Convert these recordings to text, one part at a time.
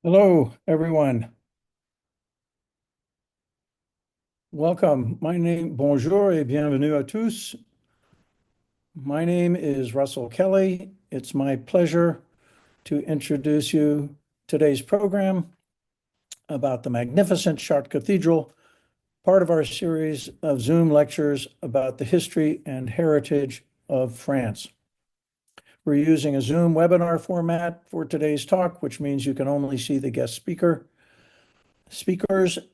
Hello, everyone. Welcome. Bonjour et bienvenue à tous. My name is Russell Kelly. It's my pleasure to introduce you today's program about the magnificent Chartres Cathedral, part of our series of Zoom lectures about the history and heritage of France. We're using a Zoom webinar format for today's talk, which means you can only see the guest speakers,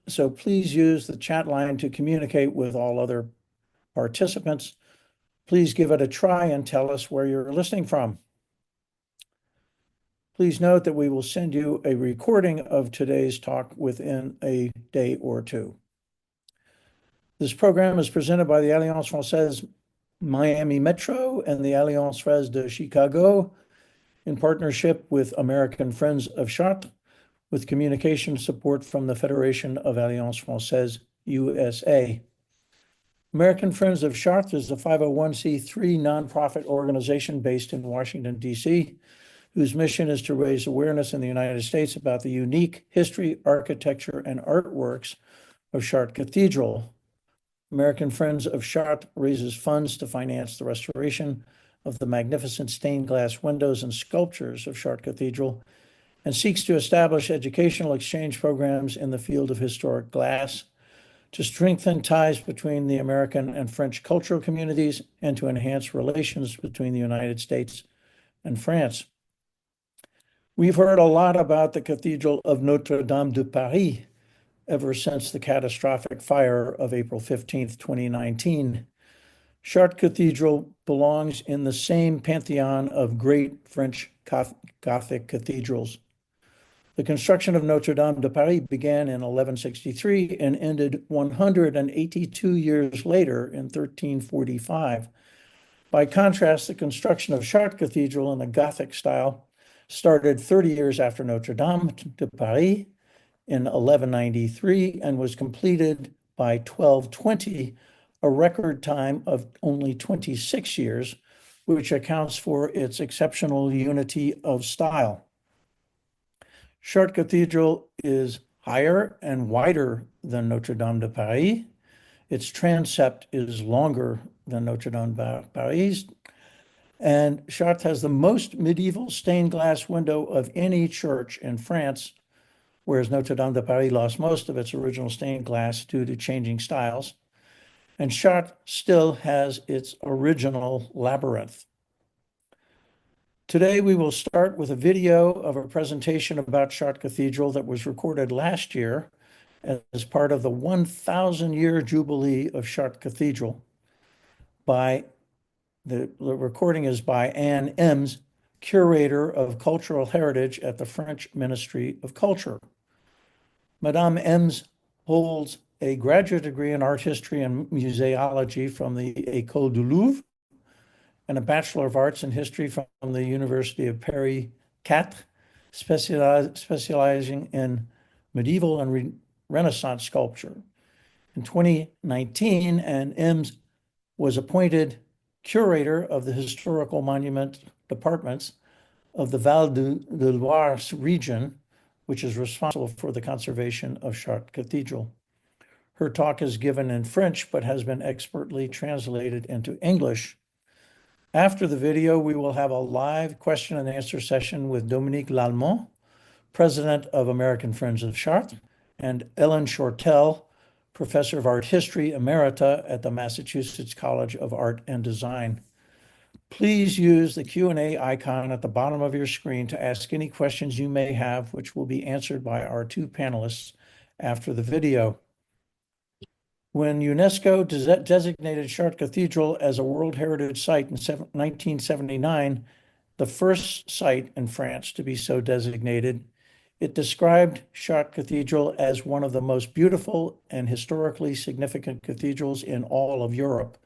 so please use the chat line to communicate with all other participants. Please give it a try and tell us where you're listening from. Please note that we will send you a recording of today's talk within a day or two. This program is presented by the Alliance Française Miami Metro and the Alliance Française de Chicago in partnership with American Friends of Chartres, with communication support from the Federation of Alliance Française USA. American Friends of Chartres is a 501c3 nonprofit organization based in Washington, D.C., whose mission is to raise awareness in the United States about the unique history, architecture, and artworks of Chartres Cathedral. American Friends of Chartres raises funds to finance the restoration of the magnificent stained glass windows and sculptures of Chartres Cathedral, and seeks to establish educational exchange programs in the field of historic glass to strengthen ties between the American and French cultural communities and to enhance relations between the United States and France. We've heard a lot about the Cathedral of Notre-Dame de Paris ever since the catastrophic fire of April 15th, 2019. Chartres Cathedral belongs in the same pantheon of great French Gothic cathedrals. The construction of Notre-Dame de Paris began in 1163 and ended 182 years later in 1345. By contrast, the construction of Chartres Cathedral in the Gothic style started 30 years after Notre-Dame de Paris in 1193 and was completed by 1220, a record time of only 26 years, which accounts for its exceptional unity of style. Chartres Cathedral is higher and wider than Notre-Dame de Paris. Its transept is longer than Notre-Dame de Paris. And Chartres has the most medieval stained glass window of any church in France, whereas Notre-Dame de Paris lost most of its original stained glass due to changing styles. And Chartres still has its original labyrinth. Today, we will start with a video of a presentation about Chartres Cathedral that was recorded last year as part of the 1,000-year Jubilee of Chartres Cathedral. The recording is by Anne Embs, Curator of Cultural Heritage at the French Ministry of Culture. Madame Embs holds a graduate degree in art history and museology from the École du Louvre and a Bachelor of Arts in History from the University of Paris 4, specializing in medieval and Renaissance sculpture. In 2019, Anne Embs was appointed curator of the historical monument departments of the Val de Loire region, which is responsible for the conservation of Chartres Cathedral. Her talk is given in French, but has been expertly translated into English. After the video, we will have a live question and answer session with Dominique Lallement, president of American Friends of Chartres, and Ellen Shortell, professor of art history, Emerita at the Massachusetts College of Art and Design. Please use the Q&A icon at the bottom of your screen to ask any questions you may have, which will be answered by our two panelists after the video. When UNESCO designated Chartres Cathedral as a World Heritage Site in 1979, the first site in France to be so designated, it described Chartres Cathedral as one of the most beautiful and historically significant cathedrals in all of Europe,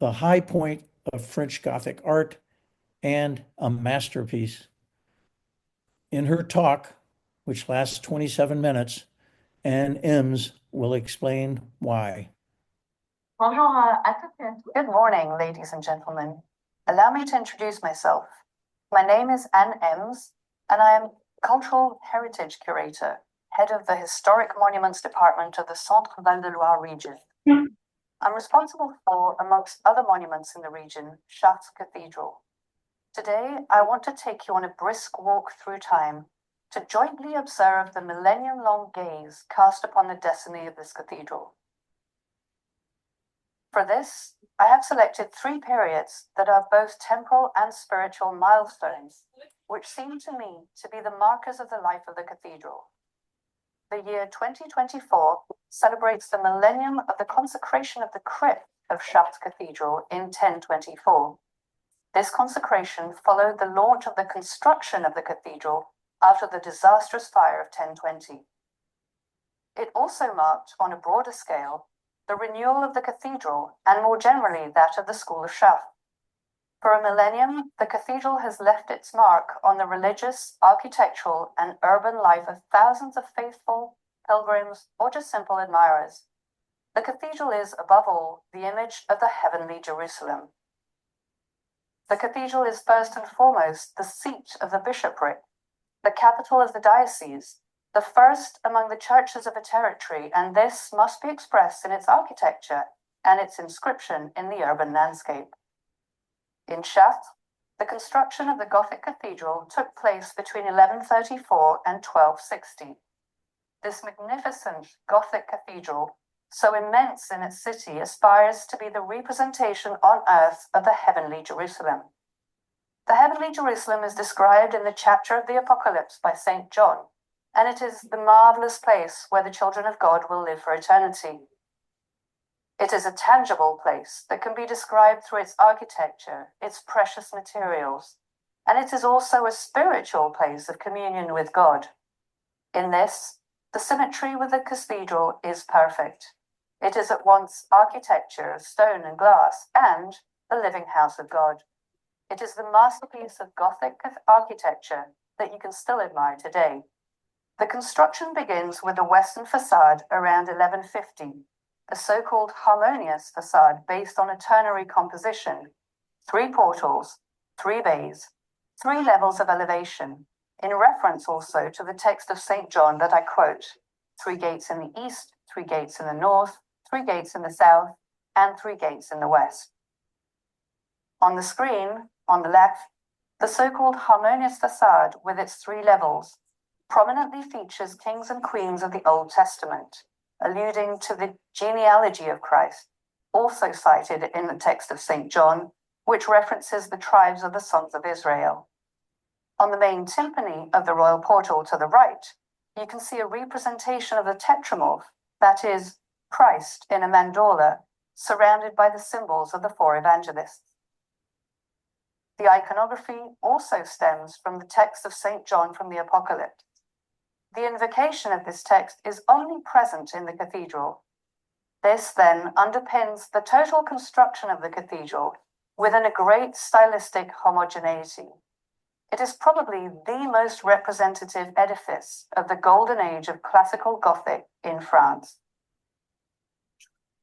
the high point of French Gothic art, and a masterpiece. In her talk, which lasts 27 minutes, Anne Embs will explain why. Good morning, ladies and gentlemen. Allow me to introduce myself. My name is Anne Embs, and I am Cultural Heritage Curator, head of the Historic Monuments Department of the Centre-Val de Loire region. I'm responsible for, amongst other monuments in the region, Chartres Cathedral. Today, I want to take you on a brisk walk through time to jointly observe the millennium-long gaze cast upon the destiny of this cathedral. For this, I have selected 3 periods that are both temporal and spiritual milestones, which seem to me to be the markers of the life of the cathedral. The year 2024 celebrates the millennium of the consecration of the crypt of Chartres Cathedral in 1024. This consecration followed the launch of the construction of the cathedral after the disastrous fire of 1020. It also marked, on a broader scale, the renewal of the cathedral and more generally that of the School of Chartres. For a millennium, the cathedral has left its mark on the religious, architectural, and urban life of thousands of faithful, pilgrims, or just simple admirers. The cathedral is, above all, the image of the heavenly Jerusalem. The cathedral is first and foremost the seat of the bishopric, the capital of the diocese, the first among the churches of a territory, and this must be expressed in its architecture and its inscription in the urban landscape. In Chartres, the construction of the Gothic cathedral took place between 1134 and 1260. This magnificent Gothic cathedral, so immense in its city, aspires to be the representation on earth of the heavenly Jerusalem. The heavenly Jerusalem is described in the chapter of the Apocalypse by St. John, and it is the marvelous place where the children of God will live for eternity. It is a tangible place that can be described through its architecture, its precious materials, and it is also a spiritual place of communion with God. In this, the symmetry with the cathedral is perfect. It is at once architecture, stone and glass, and the living house of God. It is the masterpiece of Gothic architecture that you can still admire today. The construction begins with the western facade around 1150, a so-called harmonious facade based on a ternary composition, 3 portals, 3 bays, 3 levels of elevation, in reference also to the text of St. John that I quote, 3 gates in the east, 3 gates in the north, 3 gates in the south, and 3 gates in the west. On the screen, on the left, the so-called harmonious facade with its 3 levels prominently features kings and queens of the Old Testament, alluding to the genealogy of Christ, also cited in the text of St. John, which references the tribes of the sons of Israel. On the main tympany of the royal portal to the right, you can see a representation of the tetramorph, that is, Christ in a mandorla, surrounded by the symbols of the 4 evangelists. The iconography also stems from the text of St. John from the Apocalypse. The invocation of this text is only present in the cathedral. This then underpins the total construction of the cathedral within a great stylistic homogeneity. It is probably the most representative edifice of the golden age of classical Gothic in France.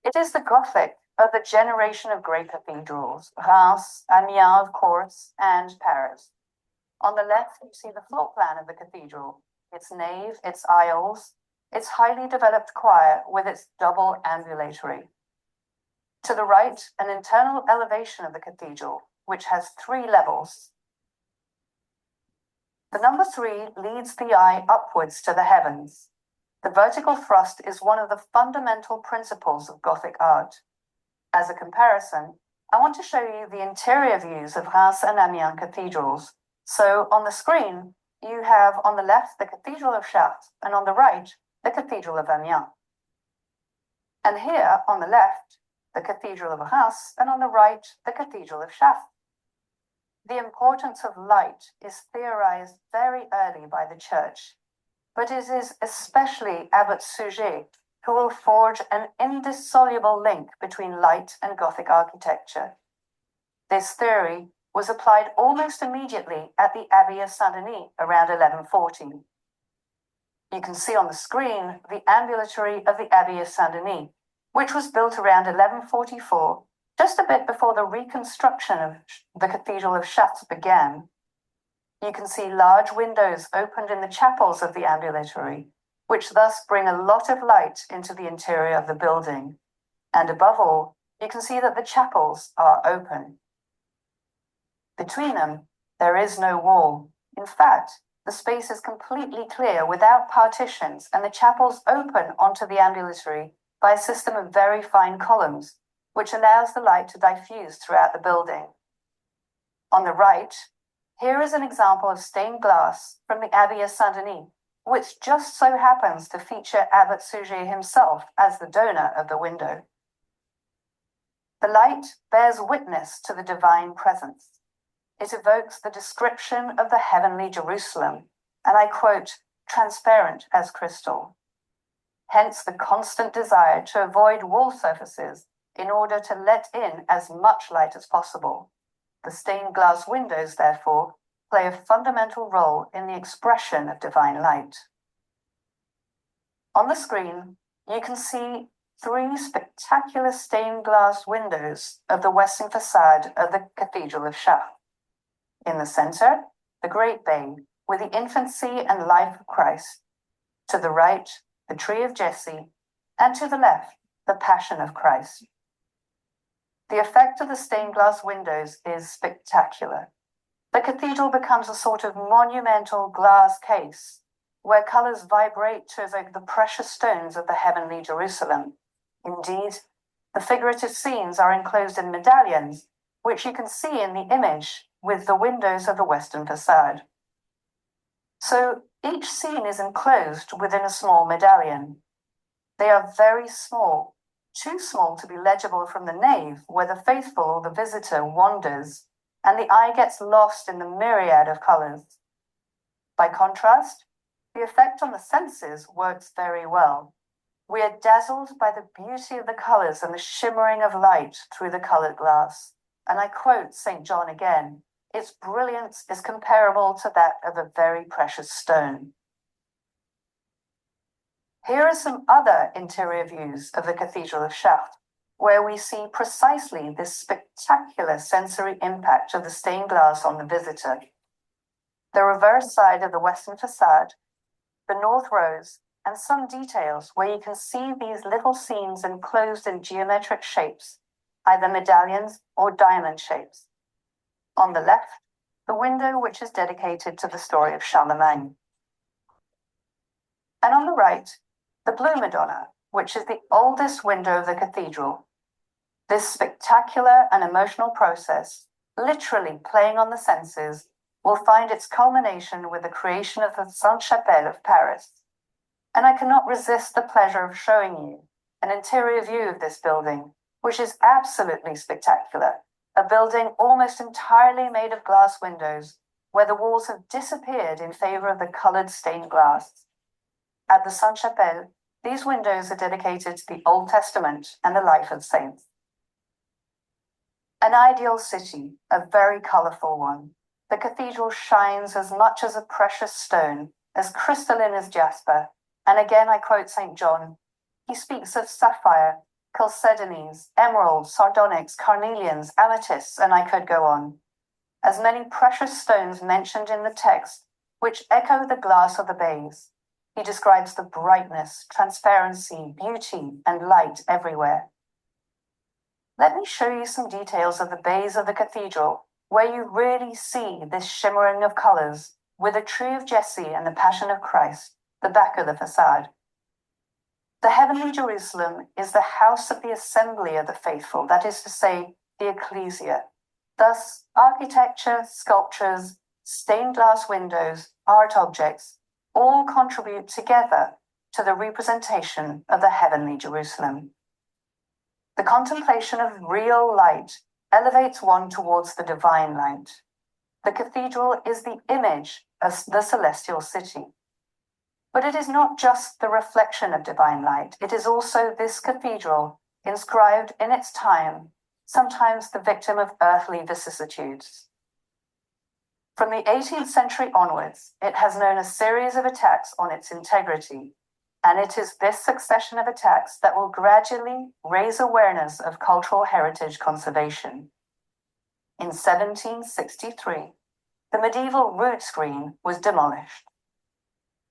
It is the Gothic of the generation of great cathedrals, Reims, Amiens, of course, and Paris. On the left, you see the floor plan of the cathedral, its nave, its aisles, its highly developed choir with its double ambulatory. To the right, an internal elevation of the cathedral, which has 3 levels. The number 3 leads the eye upwards to the heavens. The vertical thrust is one of the fundamental principles of Gothic art. As a comparison, I want to show you the interior views of Reims and Amiens cathedrals. So on the screen, you have on the left the Cathedral of Chartres, and on the right, the Cathedral of Amiens. And here on the left, the Cathedral of Reims, and on the right, the Cathedral of Chartres. The importance of light is theorized very early by the Church, but it is especially Abbot Suger who will forge an indissoluble link between light and Gothic architecture. This theory was applied almost immediately at the Abbey of Saint-Denis around 1140. You can see on the screen the ambulatory of the Abbey of Saint-Denis, which was built around 1144, just a bit before the reconstruction of the Cathedral of Chartres began. You can see large windows opened in the chapels of the ambulatory, which thus bring a lot of light into the interior of the building. And above all, you can see that the chapels are open. Between them, there is no wall. In fact, the space is completely clear without partitions, and the chapels open onto the ambulatory by a system of very fine columns, which allows the light to diffuse throughout the building. On the right, here is an example of stained glass from the Abbey of Saint-Denis, which just so happens to feature Abbot Suger himself as the donor of the window. The light bears witness to the divine presence. It evokes the description of the heavenly Jerusalem, and I quote, transparent as crystal. Hence the constant desire to avoid wall surfaces in order to let in as much light as possible. The stained glass windows, therefore, play a fundamental role in the expression of divine light. On the screen, you can see 3 spectacular stained glass windows of the western facade of the Cathedral of Chartres. In the center, the Great Bay, with the infancy and life of Christ. To the right, the Tree of Jesse, and to the left, the Passion of Christ. The effect of the stained glass windows is spectacular. The cathedral becomes a sort of monumental glass case, where colors vibrate to evoke the precious stones of the heavenly Jerusalem. Indeed, the figurative scenes are enclosed in medallions, which you can see in the image with the windows of the western facade. So each scene is enclosed within a small medallion. They are very small, too small to be legible from the nave, where the faithful or the visitor wanders, and the eye gets lost in the myriad of colors. By contrast, the effect on the senses works very well. We are dazzled by the beauty of the colors and the shimmering of light through the colored glass. And I quote St. John again, its brilliance is comparable to that of a very precious stone. Here are some other interior views of the Cathedral of Chartres, where we see precisely this spectacular sensory impact of the stained glass on the visitor. The reverse side of the western facade, the north rows, and some details where you can see these little scenes enclosed in geometric shapes, either medallions or diamond shapes. On the left, the window which is dedicated to the story of Charlemagne. And on the right, the Blue Madonna, which is the oldest window of the cathedral. This spectacular and emotional process, literally playing on the senses, will find its culmination with the creation of the Sainte-Chapelle of Paris. And I cannot resist the pleasure of showing you an interior view of this building, which is absolutely spectacular. A building almost entirely made of glass windows, where the walls have disappeared in favor of the colored stained glass. At the Sainte-Chapelle, these windows are dedicated to the Old Testament and the life of saints. An ideal city, a very colorful one. The cathedral shines as much as a precious stone, as crystalline as jasper. And again, I quote St. John. He speaks of sapphire, chalcedonies, emeralds, sardonyx, carnelians, amethysts, and I could go on. As many precious stones mentioned in the text, which echo the glass of the bays. He describes the brightness, transparency, beauty, and light everywhere. Let me show you some details of the bays of the cathedral, where you really see this shimmering of colors with the Tree of Jesse and the Passion of Christ, the back of the facade. The heavenly Jerusalem is the house of the assembly of the faithful, that is to say, the ecclesia. Thus, architecture, sculptures, stained glass windows, art objects, all contribute together to the representation of the heavenly Jerusalem. The contemplation of real light elevates one towards the divine light. The cathedral is the image of the celestial city. But it is not just the reflection of divine light, it is also this cathedral, inscribed in its time, sometimes the victim of earthly vicissitudes. From the 18th century onwards, it has known a series of attacks on its integrity, and it is this succession of attacks that will gradually raise awareness of cultural heritage conservation. In 1763, the medieval rood screen was demolished.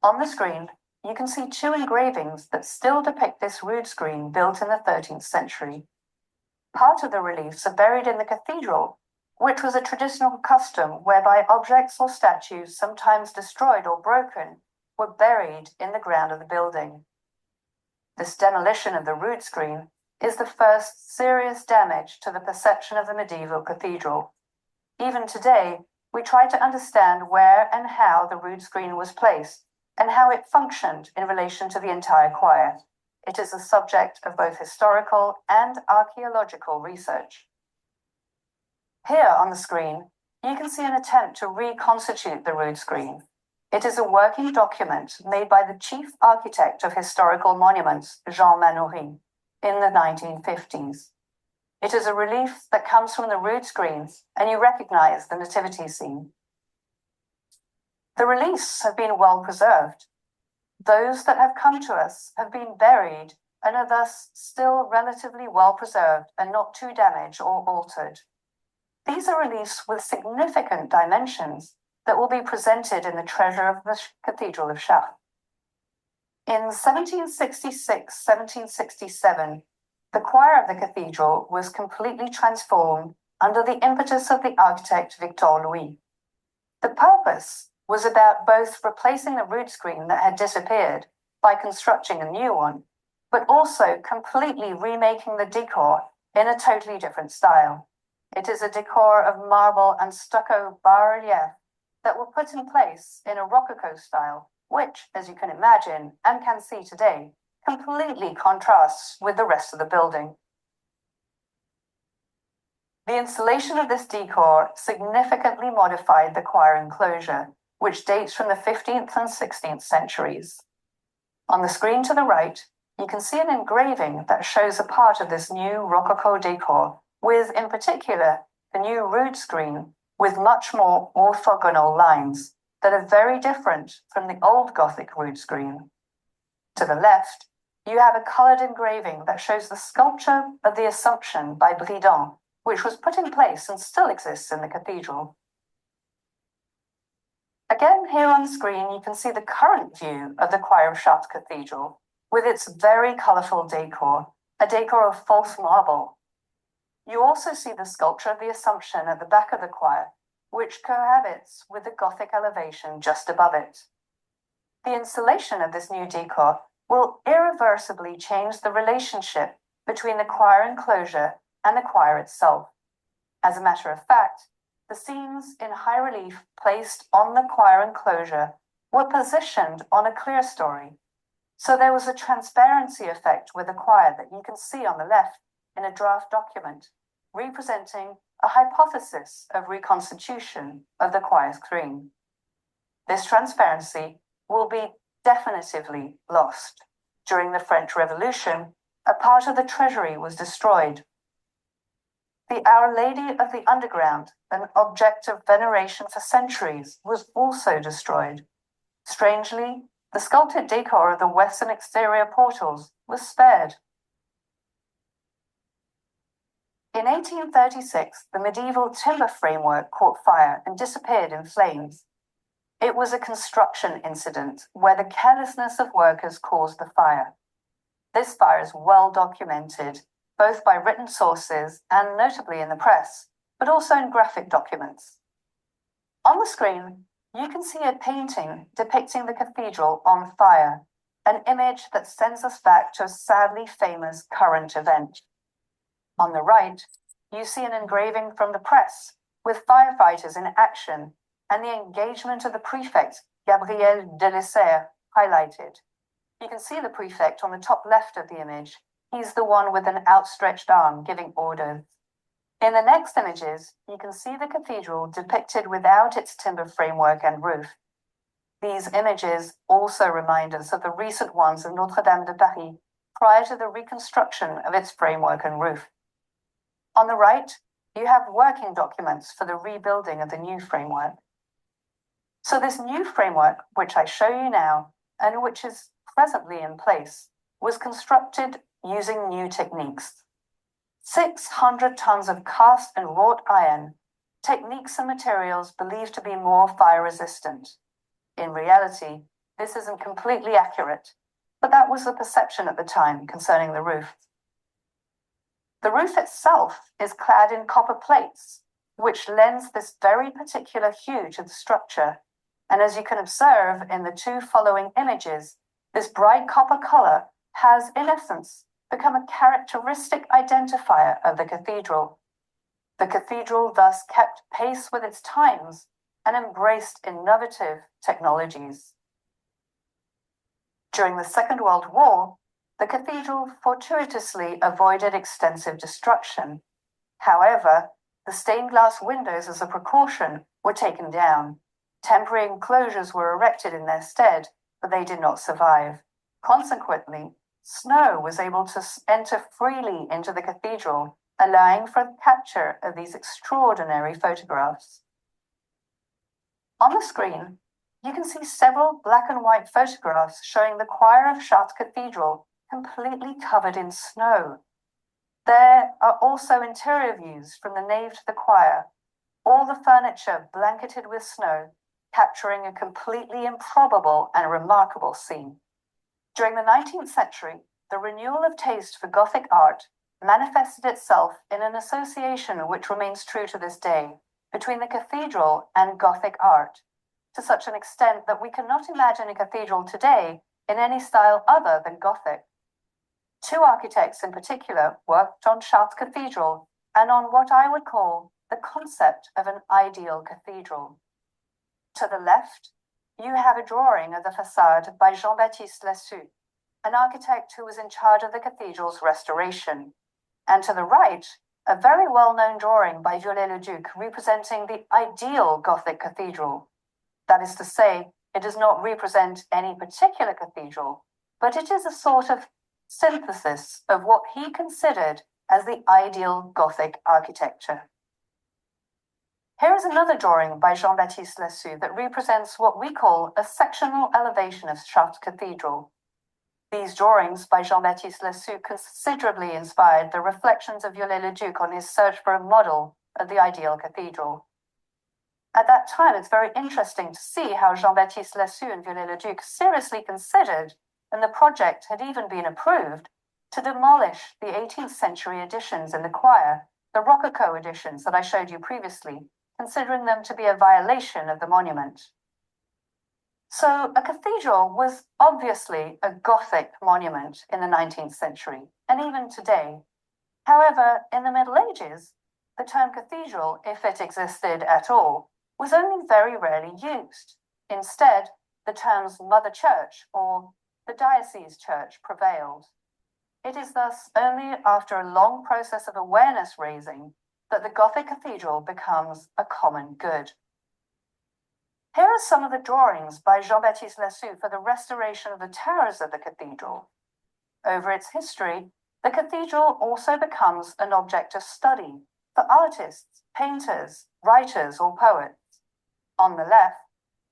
On the screen, you can see two engravings that still depict this rood screen built in the 13th century. Part of the reliefs are buried in the cathedral, which was a traditional custom whereby objects or statues, sometimes destroyed or broken, were buried in the ground of the building. This demolition of the rood screen is the first serious damage to the perception of the medieval cathedral. Even today, we try to understand where and how the rood screen was placed and how it functioned in relation to the entire choir. It is a subject of both historical and archaeological research. Here on the screen, you can see an attempt to reconstitute the rood screen. It is a working document made by the chief architect of historical monuments, Jean Manoury, in the 1950s. It is a relief that comes from the rood screen, and you recognize the nativity scene. The reliefs have been well preserved. Those that have come to us have been buried and are thus still relatively well preserved and not too damaged or altered. These are reliefs with significant dimensions that will be presented in the treasure of the Cathedral of Chartres. In 1766-1767, the choir of the cathedral was completely transformed under the impetus of the architect Victor Louis. The purpose was about both replacing the rood screen that had disappeared by constructing a new one, but also completely remaking the decor in a totally different style. It is a decor of marble and stucco bas-relief that were put in place in a Rococo style, which, as you can imagine and can see today, completely contrasts with the rest of the building. The installation of this decor significantly modified the choir enclosure, which dates from the 15th and 16th centuries. On the screen to the right, you can see an engraving that shows a part of this new Rococo decor, with, in particular, the new rood screen with much more orthogonal lines that are very different from the old Gothic rood screen. To the left, you have a coloured engraving that shows the sculpture of the Assumption by Bridon, which was put in place and still exists in the cathedral. Again, here on the screen, you can see the current view of the choir of Chartres Cathedral, with its very colourful decor, a decor of false marble. You also see the sculpture of the Assumption at the back of the choir, which cohabits with the Gothic elevation just above it. The installation of this new decor will irreversibly change the relationship between the choir enclosure and the choir itself. As a matter of fact, the scenes in high relief placed on the choir enclosure were positioned on a clear story. So there was a transparency effect with the choir that you can see on the left in a draft document, representing a hypothesis of reconstitution of the choir screen. This transparency will be definitively lost. During the French Revolution, a part of the treasury was destroyed. The Our Lady of the Underground, an object of veneration for centuries, was also destroyed. Strangely, the sculpted decor of the western exterior portals was spared. In 1836, the medieval timber framework caught fire and disappeared in flames. It was a construction incident where the carelessness of workers caused the fire. This fire is well documented, both by written sources and notably in the press, but also in graphic documents. On the screen, you can see a painting depicting the cathedral on fire, an image that sends us back to a sadly famous current event. On the right, you see an engraving from the press with firefighters in action and the engagement of the prefect, Gabriel Delessert, highlighted. You can see the prefect on the top left of the image. He's the one with an outstretched arm giving orders. In the next images, you can see the cathedral depicted without its timber framework and roof. These images also remind us of the recent ones of Notre-Dame de Paris prior to the reconstruction of its framework and roof. On the right, you have working documents for the rebuilding of the new framework. So this new framework, which I show you now, and which is presently in place, was constructed using new techniques. 600 tons of cast and wrought iron techniques and materials believed to be more fire resistant. In reality, this isn't completely accurate, but that was the perception at the time concerning the roof. The roof itself is clad in copper plates, which lends this very particular hue to the structure. And as you can observe in the two following images, this bright copper color has, in essence, become a characteristic identifier of the cathedral. The cathedral thus kept pace with its times and embraced innovative technologies. During the Second World War, the cathedral fortuitously avoided extensive destruction. However, the stained glass windows as a precaution were taken down. Temporary enclosures were erected in their stead, but they did not survive. Consequently, snow was able to enter freely into the cathedral, allowing for the capture of these extraordinary photographs. On the screen, you can see several black and white photographs showing the choir of Chartres Cathedral completely covered in snow. There are also interior views from the nave to the choir, all the furniture blanketed with snow, capturing a completely improbable and remarkable scene. During the 19th century, the renewal of taste for Gothic art manifested itself in an association which remains true to this day between the cathedral and Gothic art, to such an extent that we cannot imagine a cathedral today in any style other than Gothic. Two architects in particular worked on Chartres Cathedral and on what I would call the concept of an ideal cathedral. To the left, you have a drawing of the facade by Jean-Baptiste Lassus, an architect who was in charge of the cathedral's restoration. And to the right, a very well-known drawing by Viollet-le-Duc representing the ideal Gothic cathedral. That is to say, it does not represent any particular cathedral, but it is a sort of synthesis of what he considered as the ideal Gothic architecture. Here is another drawing by Jean-Baptiste Lassus that represents what we call a sectional elevation of Chartres Cathedral. These drawings by Jean-Baptiste Lassus considerably inspired the reflections of Viollet-le-Duc on his search for a model of the ideal cathedral. At that time, it's very interesting to see how Jean-Baptiste Lassus and Viollet-le-Duc seriously considered, and the project had even been approved, to demolish the 18th century additions in the choir, the Rococo additions that I showed you previously, considering them to be a violation of the monument. So a cathedral was obviously a Gothic monument in the 19th century, and even today. However, in the Middle Ages, the term cathedral, if it existed at all, was only very rarely used. Instead, the terms Mother Church or the Diocese Church prevailed. It is thus only after a long process of awareness raising that the Gothic cathedral becomes a common good. Here are some of the drawings by Jean-Baptiste Lassus for the restoration of the towers of the cathedral. Over its history, the cathedral also becomes an object of study for artists, painters, writers, or poets. On the left,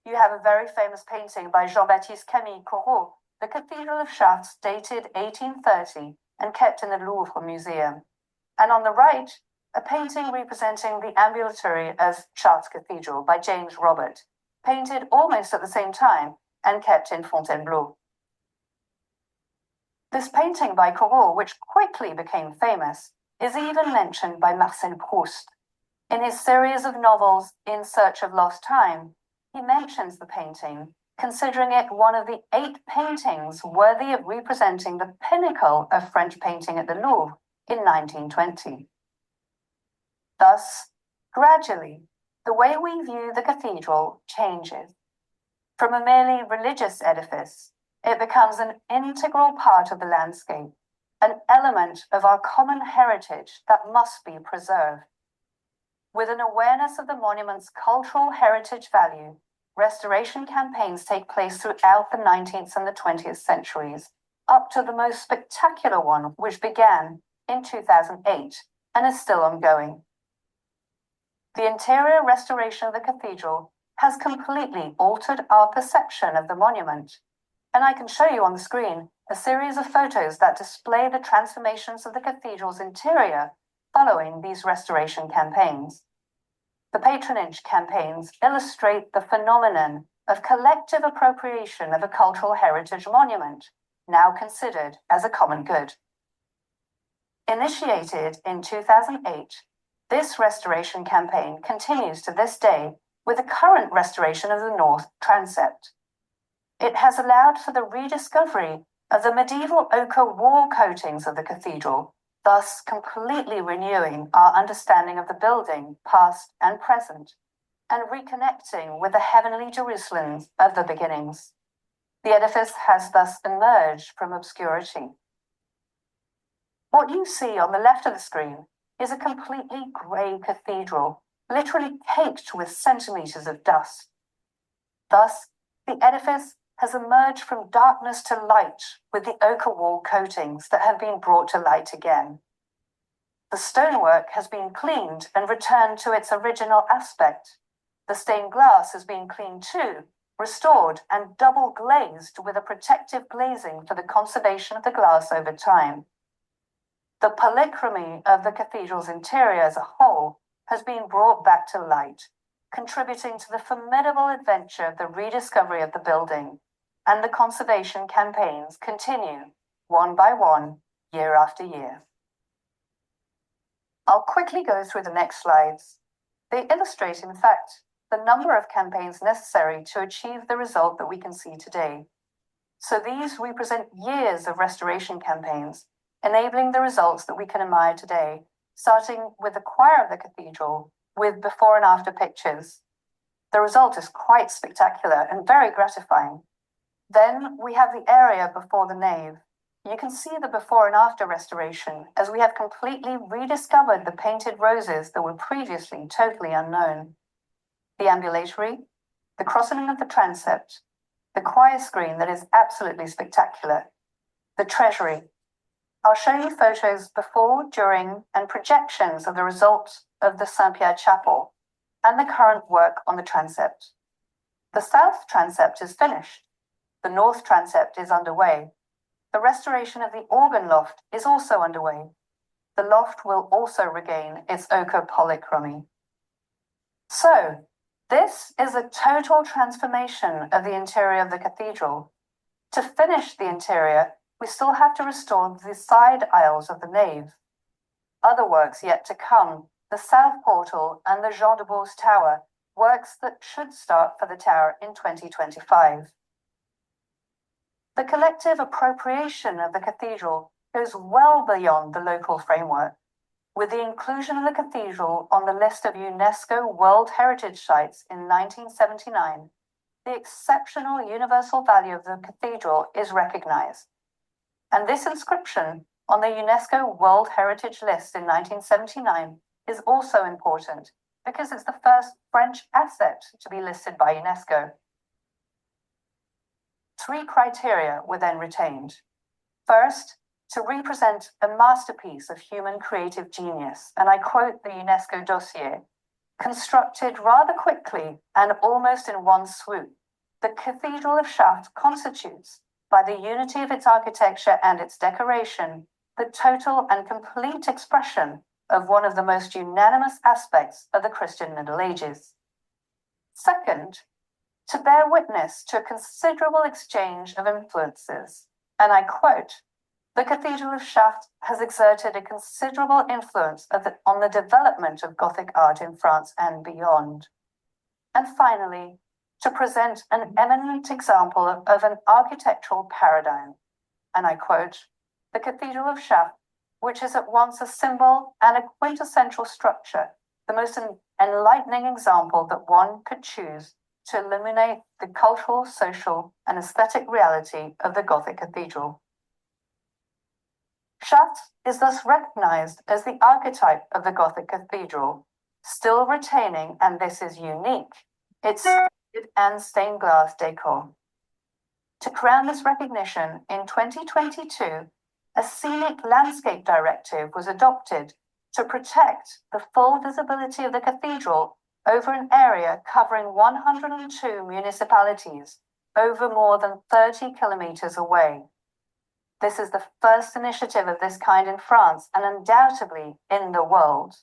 you have a very famous painting by Jean-Baptiste Camille Corot, the Cathedral of Chartres, dated 1830 and kept in the Louvre Museum. And on the right, a painting representing the ambulatory of Chartres Cathedral by James Robert, painted almost at the same time and kept in Fontainebleau. This painting by Corot, which quickly became famous, is even mentioned by Marcel Proust. In his series of novels In Search of Lost Time, he mentions the painting, considering it one of the 8 paintings worthy of representing the pinnacle of French painting at the Louvre in 1920. Thus, gradually, the way we view the cathedral changes. From a merely religious edifice, it becomes an integral part of the landscape, an element of our common heritage that must be preserved. With an awareness of the monument's cultural heritage value, restoration campaigns take place throughout the 19th and the 20th centuries, up to the most spectacular one, which began in 2008 and is still ongoing. The interior restoration of the cathedral has completely altered our perception of the monument, and I can show you on the screen a series of photos that display the transformations of the cathedral's interior following these restoration campaigns. The patronage campaigns illustrate the phenomenon of collective appropriation of a cultural heritage monument, now considered as a common good. Initiated in 2008, this restoration campaign continues to this day with the current restoration of the north transept. It has allowed for the rediscovery of the medieval ochre wall coatings of the cathedral, thus completely renewing our understanding of the building, past and present, and reconnecting with the heavenly Jerusalem of the beginnings. The edifice has thus emerged from obscurity. What you see on the left of the screen is a completely grey cathedral, literally caked with centimetres of dust. Thus, the edifice has emerged from darkness to light with the ochre wall coatings that have been brought to light again. The stonework has been cleaned and returned to its original aspect. The stained glass has been cleaned too, restored and double glazed with a protective glazing for the conservation of the glass over time. The polychromy of the cathedral's interior as a whole has been brought back to light, contributing to the formidable adventure of the rediscovery of the building, and the conservation campaigns continue, one by one, year after year. I'll quickly go through the next slides. They illustrate, in fact, the number of campaigns necessary to achieve the result that we can see today. So these represent years of restoration campaigns, enabling the results that we can admire today, starting with the choir of the cathedral, with before and after pictures. The result is quite spectacular and very gratifying. Then we have the area before the nave. You can see the before and after restoration, as we have completely rediscovered the painted roses that were previously totally unknown. The ambulatory, the crossing of the transept, the choir screen that is absolutely spectacular, the treasury. I'll show you photos before, during, and projections of the results of the Saint-Pierre Chapel and the current work on the transept. The south transept is finished. The north transept is underway. The restoration of the organ loft is also underway. The loft will also regain its ochre polychromy. So, this is a total transformation of the interior of the cathedral. To finish the interior, we still have to restore the side aisles of the nave. Other works yet to come, the south portal and the Jean de Beau's tower, works that should start for the tower in 2025. The collective appropriation of the cathedral goes well beyond the local framework. With the inclusion of the cathedral on the list of UNESCO World Heritage Sites in 1979, the exceptional universal value of the cathedral is recognized. And this inscription on the UNESCO World Heritage List in 1979 is also important because it's the first French asset to be listed by UNESCO. 3 criteria were then retained. First, to represent a masterpiece of human creative genius, and I quote the UNESCO dossier, constructed rather quickly and almost in one swoop, the Cathedral of Chartres constitutes, by the unity of its architecture and its decoration, the total and complete expression of one of the most unanimous aspects of the Christian Middle Ages. Second, to bear witness to a considerable exchange of influences, and I quote, the Cathedral of Chartres has exerted a considerable influence on the development of Gothic art in France and beyond. And finally, to present an eminent example of an architectural paradigm, and I quote, the Cathedral of Chartres, which is at once a symbol and a quintessential structure, the most enlightening example that one could choose to illuminate the cultural, social, and aesthetic reality of the Gothic cathedral. Chartres is thus recognized as the archetype of the Gothic cathedral, still retaining, and this is unique, its and stained glass decor. To crown this recognition, in 2022, a scenic landscape directive was adopted to protect the full visibility of the cathedral over an area covering 102 municipalities over more than 30 kilometers away. This is the first initiative of this kind in France and undoubtedly in the world.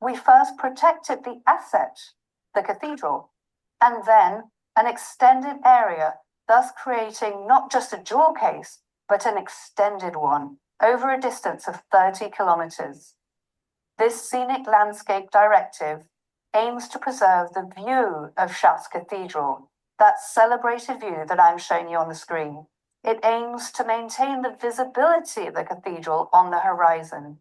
We first protected the asset, the cathedral, and then an extended area, thus creating not just a jewel case, but an extended one over a distance of 30 kilometers. This scenic landscape directive aims to preserve the view of Chartres Cathedral, that celebrated view that I'm showing you on the screen. It aims to maintain the visibility of the cathedral on the horizon.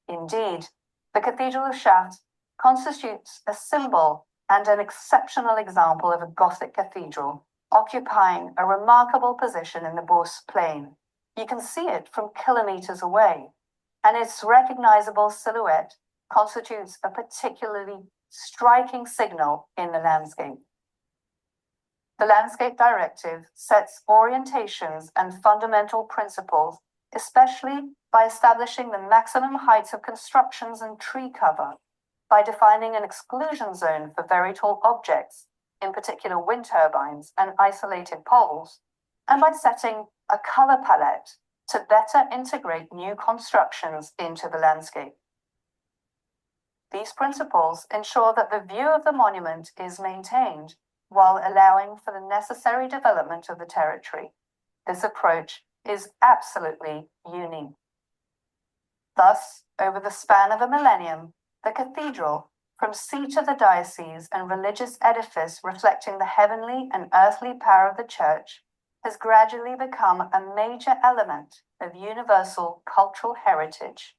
Indeed, the Cathedral of Chartres constitutes a symbol and an exceptional example of a Gothic cathedral, occupying a remarkable position in the Beauce Plain. You can see it from kilometers away, and its recognizable silhouette constitutes a particularly striking signal in the landscape. The Landscape Directive sets orientations and fundamental principles, especially by establishing the maximum heights of constructions and tree cover, by defining an exclusion zone for very tall objects, in particular wind turbines and isolated poles, and by setting a color palette to better integrate new constructions into the landscape. These principles ensure that the view of the monument is maintained while allowing for the necessary development of the territory. This approach is absolutely unique. Thus, over the span of a millennium, the cathedral, from seat of the diocese and religious edifice reflecting the heavenly and earthly power of the church, has gradually become a major element of universal cultural heritage,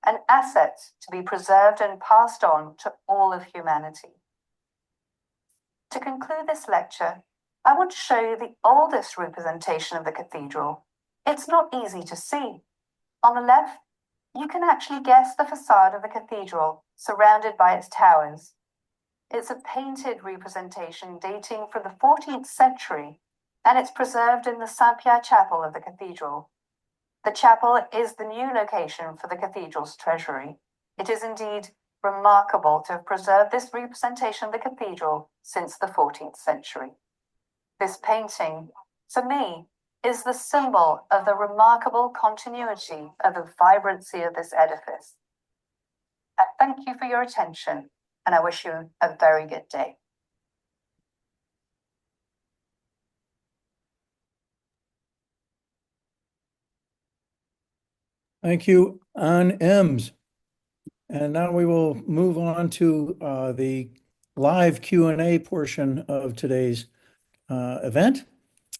an asset to be preserved and passed on to all of humanity. To conclude this lecture, I want to show you the oldest representation of the cathedral. It's not easy to see. On the left, you can actually guess the facade of the cathedral surrounded by its towers. It's a painted representation dating from the 14th century, and it's preserved in the Saint-Pierre Chapel of the cathedral. The chapel is the new location for the cathedral's treasury. It is indeed remarkable to have preserved this representation of the cathedral since the 14th century. This painting, to me, is the symbol of the remarkable continuity of the vibrancy of this edifice. I thank you for your attention, and I wish you a very good day. Thank you, Ann Embs. And now we will move on to the live Q&A portion of today's event.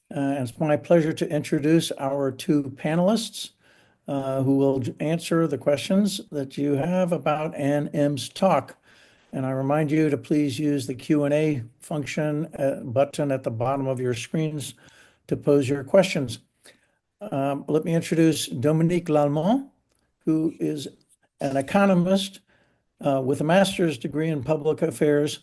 And it's my pleasure to introduce our two panelists who will answer the questions that you have about Ann Embs' talk. And I remind you to please use the Q&A function button at the bottom of your screens to pose your questions. Let me introduce Dominique Lallement, who is an economist with a master's degree in public affairs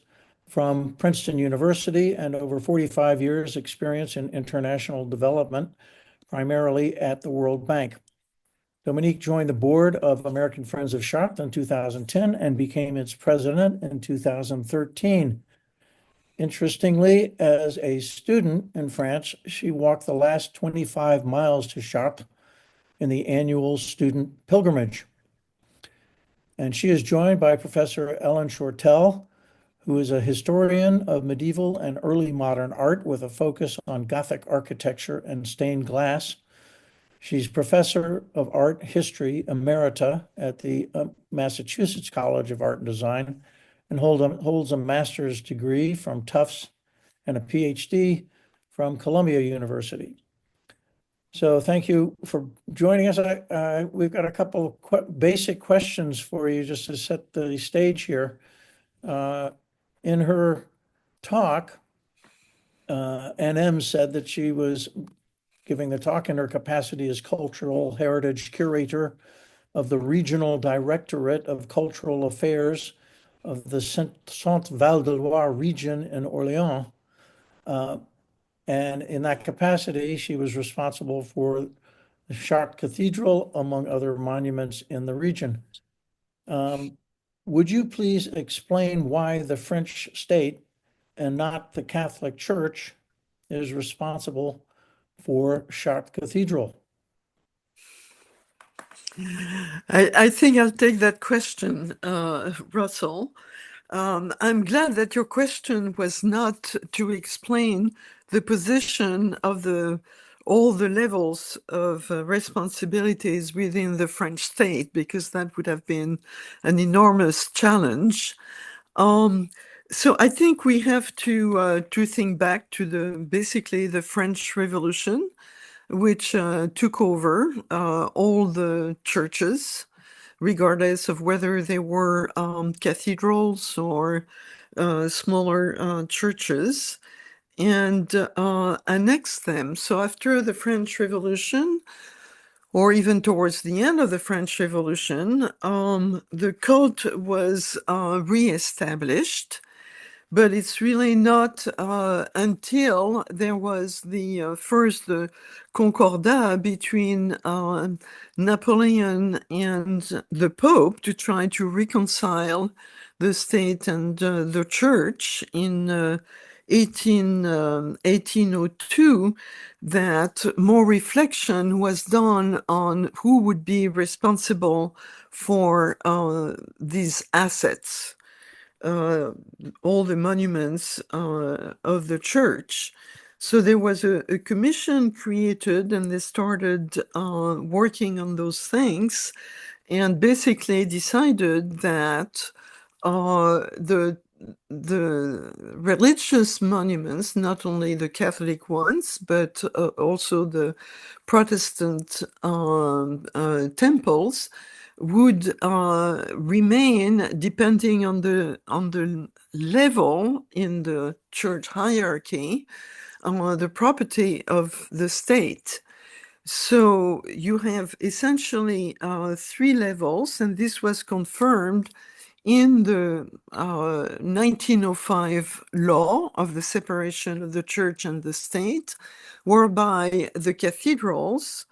from Princeton University and over 45 years experience in international development, primarily at the World Bank. Dominique joined the board of American Friends of Chartres in 2010 and became its president in 2013. Interestingly, as a student in France, she walked the last 25 miles to Chartres in the annual student pilgrimage. And she is joined by Professor Ellen Shortell, who is a historian of medieval and early modern art with a focus on Gothic architecture and stained glass. She's professor of art history emerita at the Massachusetts College of Art and Design and holds a master's degree from Tufts and a PhD from Columbia University. So thank you for joining us. We've got a couple basic questions for you just to set the stage here. In her talk, Ann Embs said that she was giving the talk in her capacity as cultural heritage curator of the Regional Directorate of Cultural Affairs of the Centre-Val de Loire region in Orléans. And in that capacity, she was responsible for the Chartres Cathedral, among other monuments in the region. Would you please explain why the French state and not the Catholic Church is responsible for Chartres Cathedral? I think I'll take that question, Russell. I'm glad that your question was not to explain the position of all the levels of responsibilities within the French state, because that would have been an enormous challenge. So I think we have to think back to basically the French Revolution, which took over all the churches, regardless of whether they were cathedrals or smaller churches, and annexed them. So after the French Revolution, or even towards the end of the French Revolution, the cult was reestablished. But it's really not until there was first the concordat between Napoleon and the Pope to try to reconcile the state and the church in 1802, that more reflection was done on who would be responsible for these assets. All the monuments of the church. So there was a commission created, and they started working on those things, and basically decided that the religious monuments, not only the Catholic ones, but also the Protestant temples, would remain, depending on the level in the church hierarchy, the property of the state. So you have essentially three levels, and this was confirmed in the 1905 law of the separation of the church and the state, whereby the cathedrals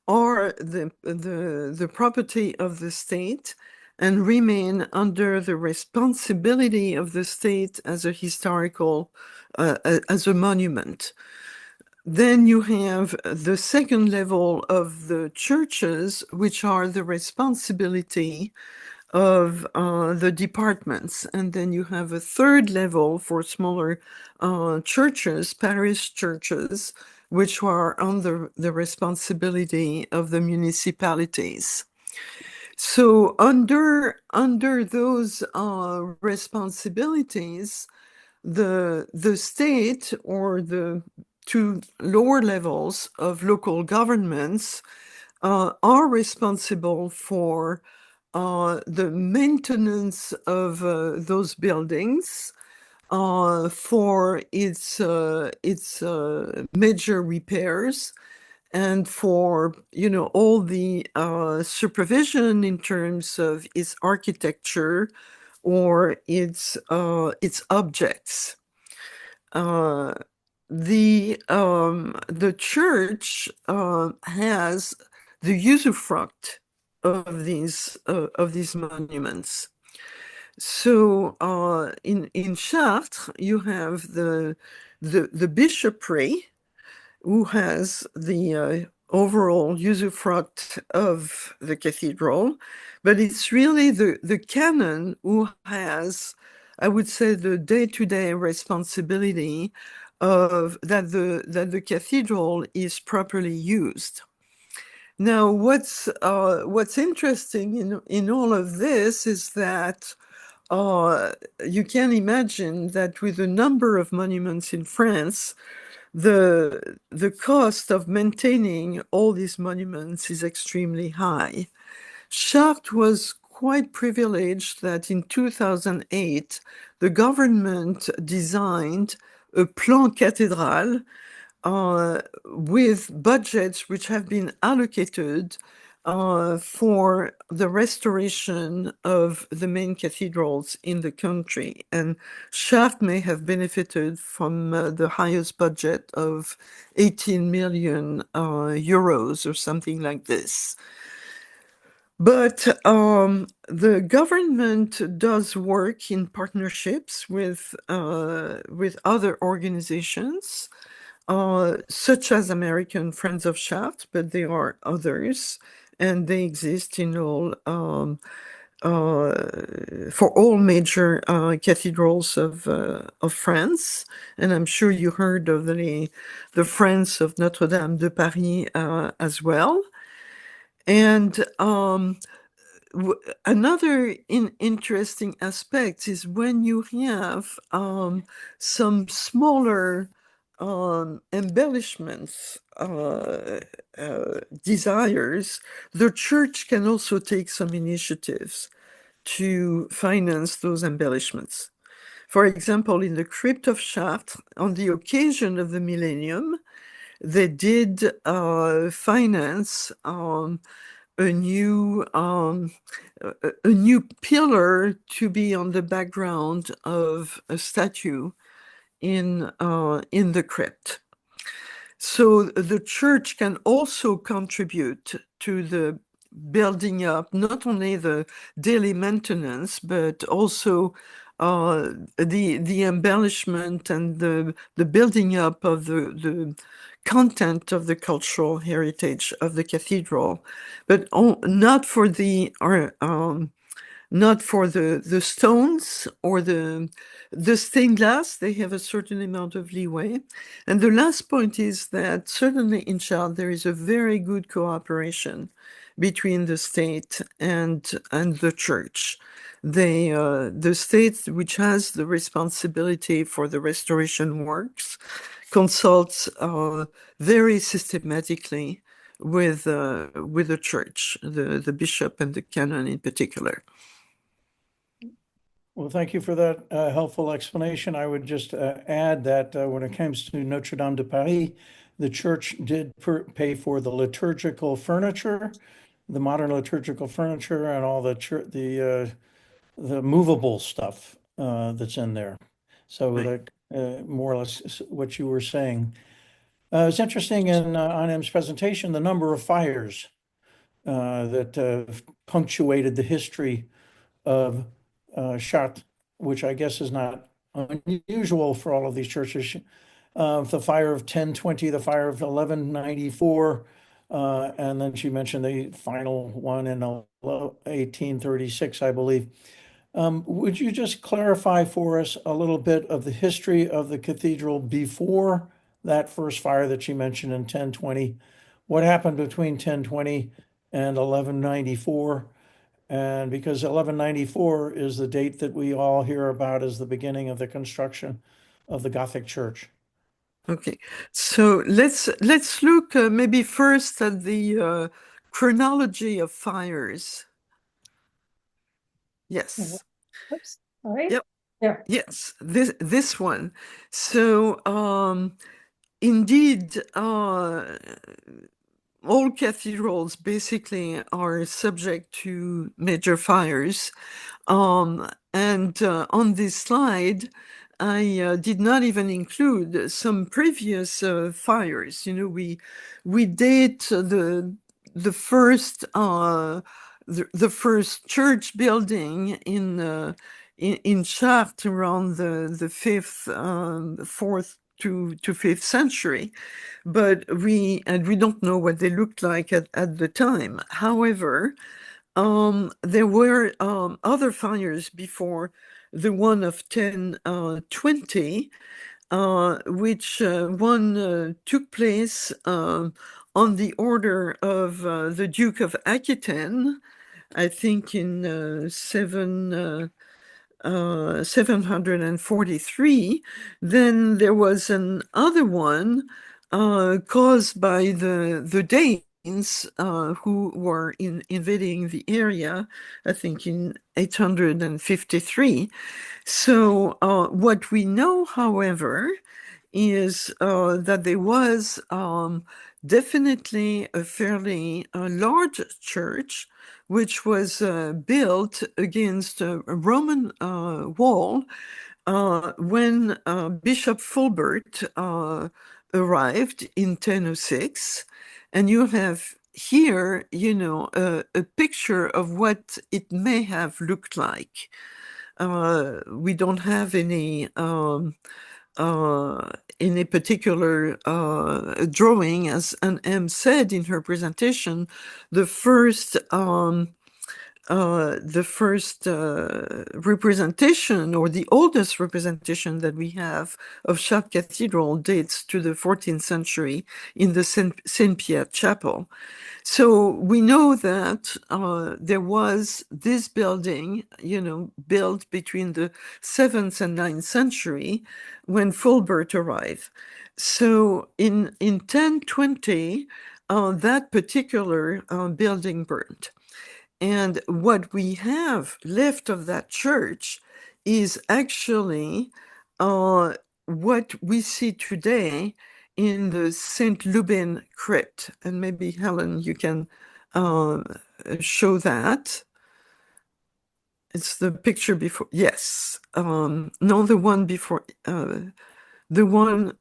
are the property of the state and remain under the responsibility of the state as a historical, as a monument. Then you have the second level of the churches, which are the responsibility of the departments. And then you have a third level for smaller churches, parish churches, which are under the responsibility of the municipalities. So under those responsibilities, the state, or the two lower levels of local governments, are responsible for the maintenance of those buildings, for its major repairs, and for all the supervision in terms of its architecture or its objects. The church has the usufruct of these monuments. So in Chartres, you have the bishopry, who has the overall usufruct of the cathedral, but it's really the canon who has, I would say, the day-to-day responsibility of that the cathedral is properly used. Now, what's interesting in all of this is that you can imagine that with the number of monuments in France, the cost of maintaining all these monuments is extremely high. Chartres was quite privileged that in 2008, the government designed a plan Cathedral with budgets which have been allocated for the restoration of the main cathedrals in the country. And Chartres may have benefited from the highest budget of 18 million euros or something like this. But the government does work in partnerships with other organizations, such as American Friends of Chartres, but there are others. and they exist in all for all major cathedrals of France. And I'm sure you heard of the Friends of Notre-Dame de Paris as well. And another interesting aspect is when you have some smaller embellishments, desires, the church can also take some initiatives to finance those embellishments. For example, in the crypt of Chartres, on the occasion of the millennium, they did finance a new pillar to be on the background of a statue in the crypt. So the church can also contribute to the building up, not only the daily maintenance, but also the embellishment and the building up of the content of the cultural heritage of the cathedral, but not for the stones or the stained glass. They have a certain amount of leeway. And the last point is that certainly in Chartres, there is a very good cooperation between the state and the church. The state, which has the responsibility for the restoration works, consults very systematically with the church, the bishop and the canon in particular. Well, thank you for that helpful explanation. I would just add that when it comes to Notre-Dame de Paris, the church did pay for the liturgical furniture, the modern liturgical furniture, and all the movable stuff that's in there. So Right. that more or less what you were saying. It's interesting on Em's presentation, the number of fires that punctuated the history of Chartres, which I guess is not unusual for all of these churches. The fire of 1020, the fire of 1194, and then she mentioned the final one in 1836, I believe. Would you just clarify for us a little bit of the history of the cathedral before that first fire that she mentioned in 1020? What happened between 1020 and 1194? And because 1194 is the date that we all hear about as the beginning of the construction of the Gothic church. Okay, so let's look maybe first at the chronology of fires. Yes. Oops, all right. Yep. There. Yes, this one. So indeed, all cathedrals basically are subject to major fires. And on this slide, I did not even include some previous fires. You know, we date the first church building in Chartres around the fourth to fifth century, but we don't know what they looked like at the time. However, there were other fires before the one of 1020, which one took place on the order of the Duke of Aquitaine, I think in 743. Then there was another one caused by the Danes who were invading the area, I think in 853. So what we know, however, is that there was definitely a fairly large church which was built against a Roman wall when Bishop Fulbert arrived in 1006. And you have here, you know, a picture of what it may have looked like. We don't have any in a particular drawing, as Anne said in her presentation, the first representation, or the oldest representation that we have of Chartres Cathedral, dates to the 14th century in the Saint-Pierre Chapel. So we know that there was this building, built between the 7th and 9th century when Fulbert arrived. So in 1020, that particular building burned. And what we have left of that church is actually what we see today in the St. Lubin crypt. And maybe, Helen, you can show that. It's the picture before. Yes. No, the one before. The one.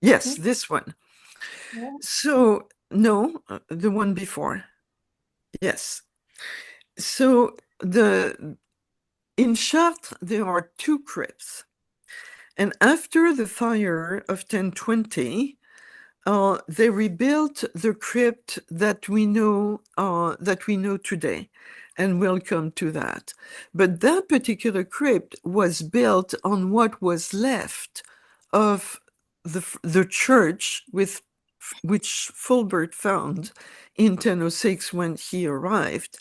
Yes, this one. So, no, the one before. Yes. So in Chartres, there are two crypts. And after the fire of 1020, they rebuilt the crypt that we know today, and we'll come to that. But that particular crypt was built on what was left of the church which Fulbert found in 1006 when he arrived.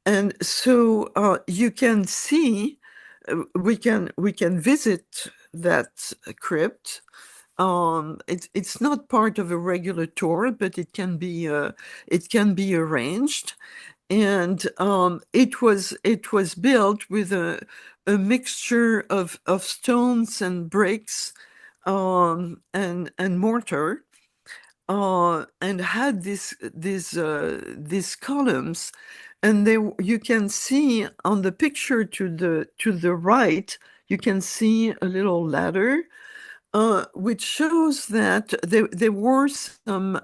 And so you can see, we can visit that crypt. It's not part of a regular tour, but it can be arranged. And it was built with a mixture of stones and bricks and mortar. And had these columns, and you can see on the picture to the right, you can see a little ladder, which shows that there were some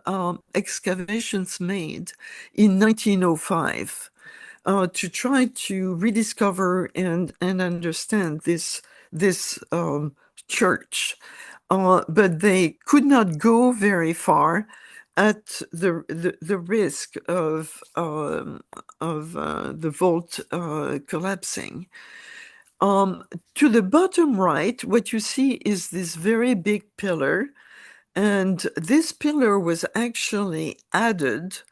excavations made in 1905 to try to rediscover and understand this church. But they could not go very far at the risk of the vault collapsing. To the bottom right, what you see is this very big pillar, and this pillar was actually added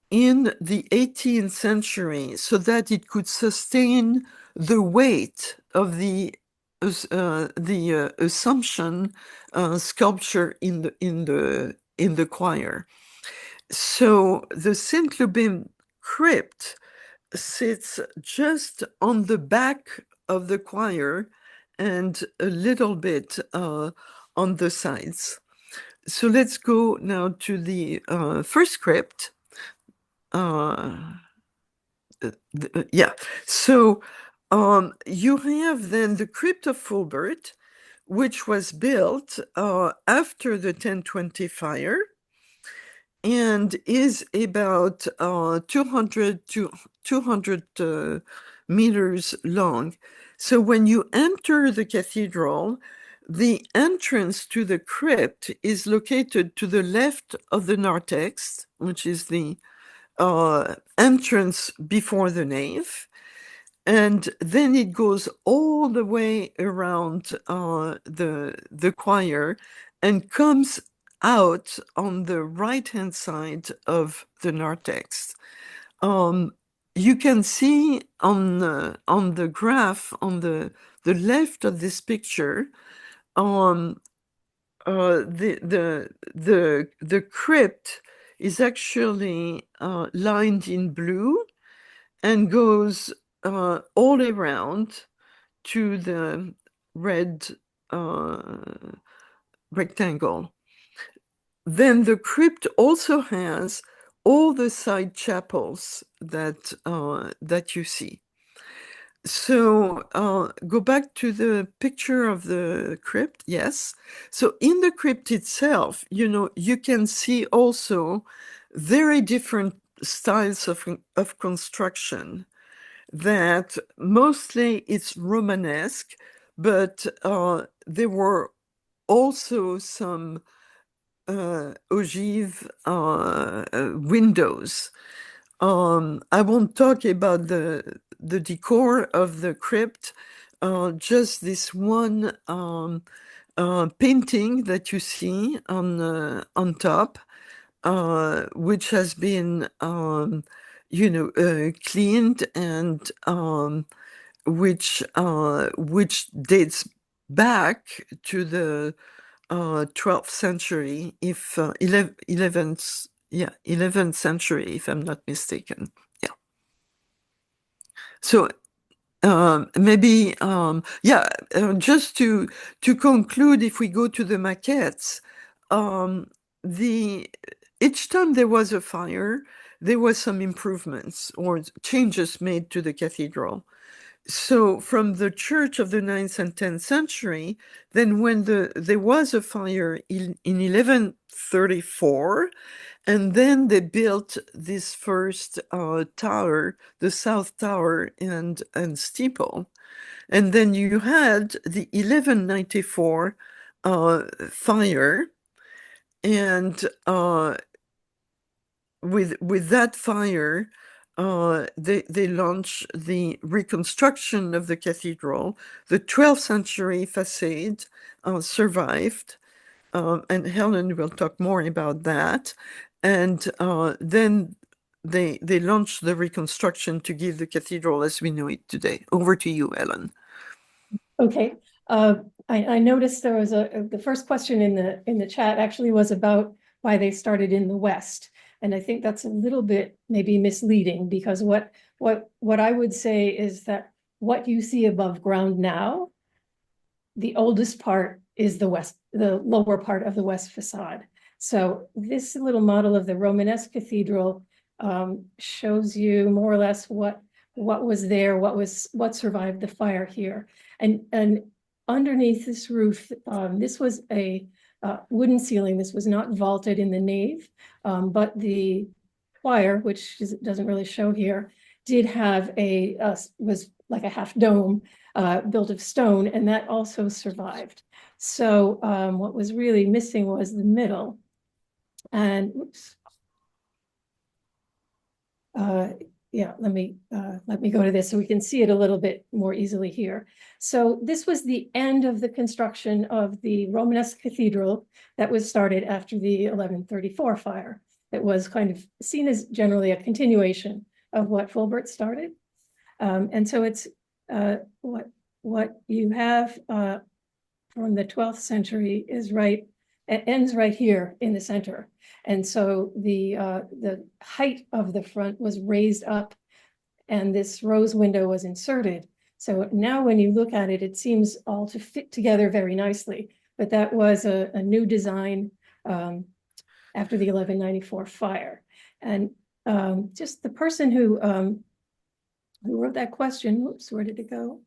in the 18th century so that it could sustain the weight of the Assumption sculpture in the choir. So the Saint Lubin crypt sits just on the back of the choir and a little bit on the sides. So let's go now to the first crypt. Yeah. So you have then the crypt of Fulbert, which was built after the 1020 fire and is about 200 meters long. So when you enter the cathedral, the entrance to the crypt is located to the left of the narthex, which is the entrance before the nave. And then it goes all the way around the choir and comes out on the right-hand side of the narthex. You can see on the graph on the left of this picture, the crypt is actually lined in blue and goes all around to the red rectangle. Then the crypt also has all the side chapels that you see. So go back to the picture of the crypt. Yes. So in the crypt itself, you can see also very different styles of construction. That mostly it's Romanesque, but there were also some ogive windows. I won't talk about the decor of the crypt, just this one painting that you see on top, which has been cleaned, and which dates back to the 12th century, if 11th century, if I'm not mistaken. Yeah. So maybe just to conclude, if we go to the maquettes, each time there was a fire, there was some improvements or changes made to the cathedral. So from the church of the 9th and 10th century, then when there was a fire in 1134, and then they built this first tower, the South Tower and steeple. And then you had the 1194 fire, and with that fire, they launched the reconstruction of the cathedral. The 12th century facade survived, and Helen will talk more about that. And then they launched the reconstruction to give the cathedral as we know it today. Over to you, Helen. Okay. I noticed there was the first question in the chat actually was about why they started in the West. And I think that's a little bit maybe misleading, because what I would say is that what you see above ground now, the oldest part is the lower part of the west facade. So this little model of the Romanesque cathedral shows you more or less what was there, what survived the fire here. And underneath this roof, this was a wooden ceiling. This was not vaulted in the nave, but the choir, which doesn't really show here, did have was like a half dome built of stone, and that also survived. So what was really missing was the middle. And oops. Yeah, let me go to this so we can see it a little bit more easily here. So this was the end of the construction of the Romanesque cathedral that was started after the 1134 fire. It was kind of seen as generally a continuation of what Fulbert started. And so it's what you have from the 12th century is it ends right here in the center. And so the height of the front was raised up, and this rose window was inserted. So now when you look at it, it seems all to fit together very nicely. But that was a new design after the 1194 fire. And just the person who wrote that question, whoops, where did it go?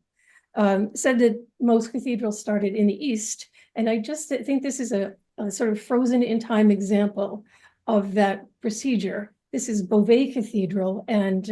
Said that most cathedrals started in the East. And I just think this is a sort of frozen in time example of that procedure. This is Beauvais Cathedral, and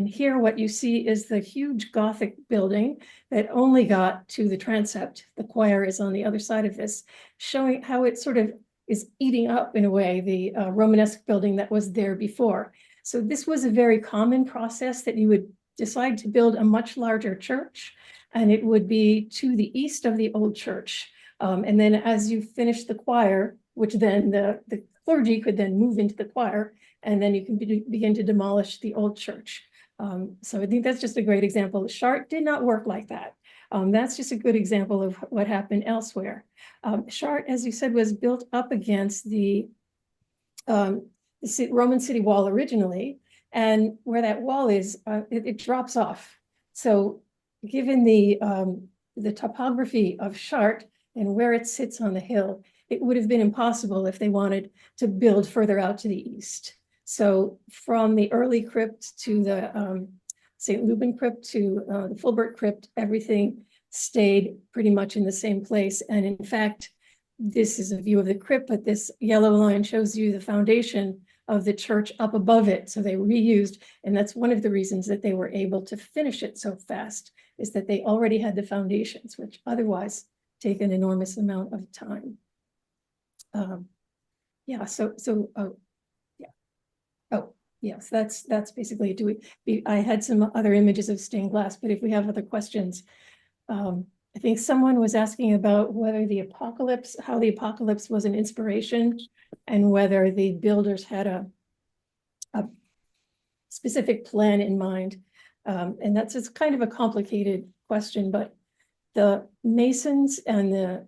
here what you see is the huge Gothic building that only got to the transept. The choir is on the other side of this, showing how it sort of is eating up, in a way, the Romanesque building that was there before. So this was a very common process, that you would decide to build a much larger church, and it would be to the east of the old church. And then as you finish the choir, which then the clergy could then move into the choir, and then you can begin to demolish the old church. So I think that's just a great example. Chartres did not work like that. That's just a good example of what happened elsewhere. Chartres, as you said, was built up against the Roman city wall originally, and where that wall is, it drops off. So given the topography of Chartres and where it sits on the hill, it would have been impossible if they wanted to build further out to the east. So from the early crypt to the St. Lubin crypt to the Fulbert crypt, everything stayed pretty much in the same place. And in fact, this is a view of the crypt, but this yellow line shows you the foundation of the church up above it. So they reused, and that's one of the reasons that they were able to finish it so fast, is that they already had the foundations, which otherwise take an enormous amount of time. Yeah, oh, yeah. Oh, yes, that's basically it. I had some other images of stained glass, but if we have other questions, I think someone was asking about whether the apocalypse, how the apocalypse was an inspiration, and whether the builders had a specific plan in mind. And it's kind of a complicated question, but the masons and the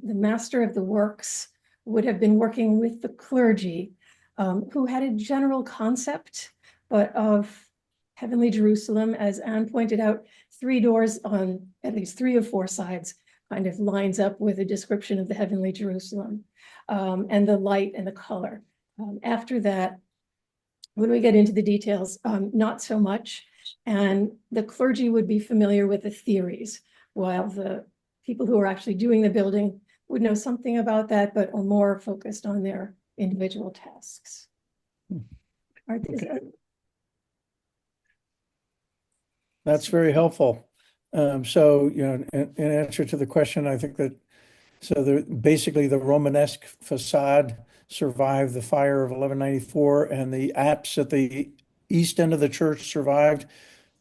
master of the works would have been working with the clergy, who had a general concept, but of heavenly Jerusalem, as Anne pointed out, 3 doors on at least 3 of 4 sides kind of lines up with a description of the heavenly Jerusalem, and the light and the color. After that, when we get into the details, not so much. And the clergy would be familiar with the theories, while the people who are actually doing the building would know something about that, but are more focused on their individual tasks. That's very helpful. So, in answer to the question, I think that, basically the Romanesque facade survived the fire of 1194, and the apse at the east end of the church survived.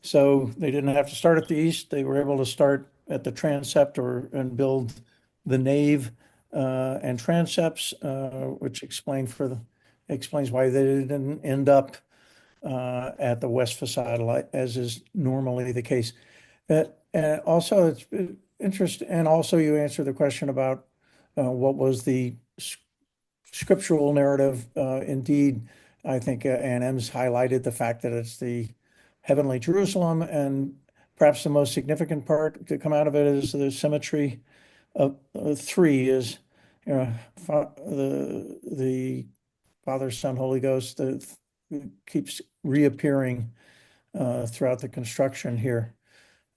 So they didn't have to start at the east. They were able to start at the transept and build the nave and transepts, which explains why they didn't end up at the west facade, as is normally the case. And also, it's interesting, and also you answered the question about what was the scriptural narrative. Indeed, I think Ann Ems highlighted the fact that it's the heavenly Jerusalem, and perhaps the most significant part to come out of it is the symmetry of 3 is, the Father, Son, Holy Ghost keeps reappearing throughout the construction here.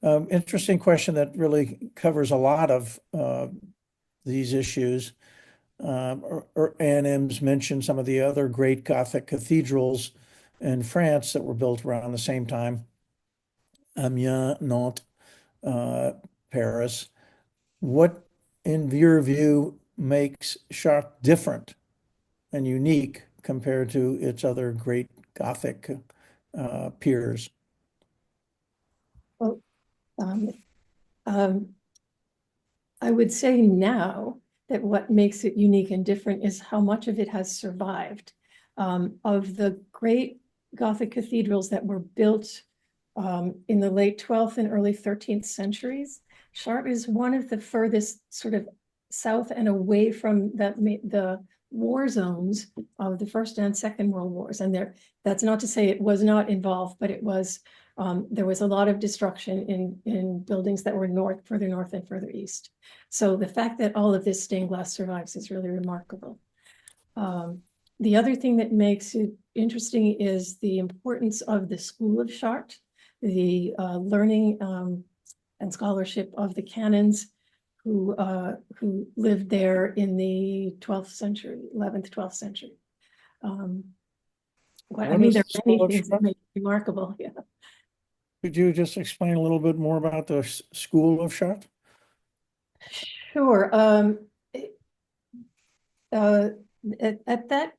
Interesting question that really covers a lot of these issues. Ann Ems mentioned some of the other great Gothic cathedrals in France that were built around the same time. Amiens, Nantes, Paris. What, in your view, makes Chartres different and unique compared to its other great Gothic peers? Well, I would say now that what makes it unique and different is how much of it has survived. Of the great Gothic cathedrals that were built in the late 12th and early 13th centuries, Chartres is one of the furthest sort of south and away from the war zones of the First and Second World Wars. And that's not to say it was not involved, but it was, there was a lot of destruction in buildings that were further north and further east. So the fact that all of this stained glass survives is really remarkable. The other thing that makes it interesting is the importance of the school of Chartres, the learning and scholarship of the canons who lived there in the 12th century, 11th, 12th century. There are many things that make it remarkable. Yeah. Could you just explain a little bit more about the school of Chartres? Sure. At that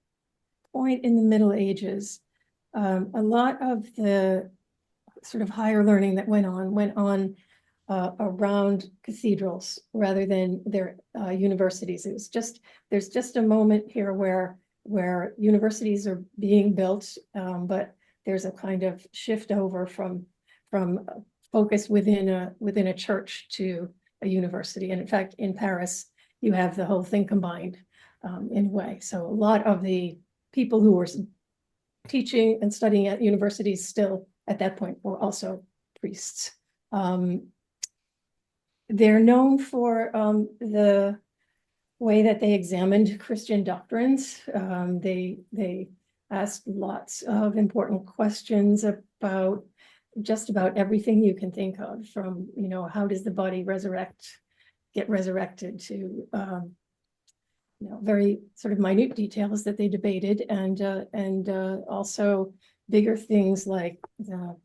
point in the Middle Ages, a lot of the sort of higher learning that went on around cathedrals rather than their universities. There's just a moment here where universities are being built, but there's a kind of shift over from focus within a church to a university. And in fact, in Paris, you have the whole thing combined in a way. So a lot of the people who were teaching and studying at universities still at that point were also priests. They're known for the way that they examined Christian doctrines. They asked lots of important questions about just about everything you can think of, from, how does the body get resurrected, to very sort of minute details that they debated, and also bigger things like the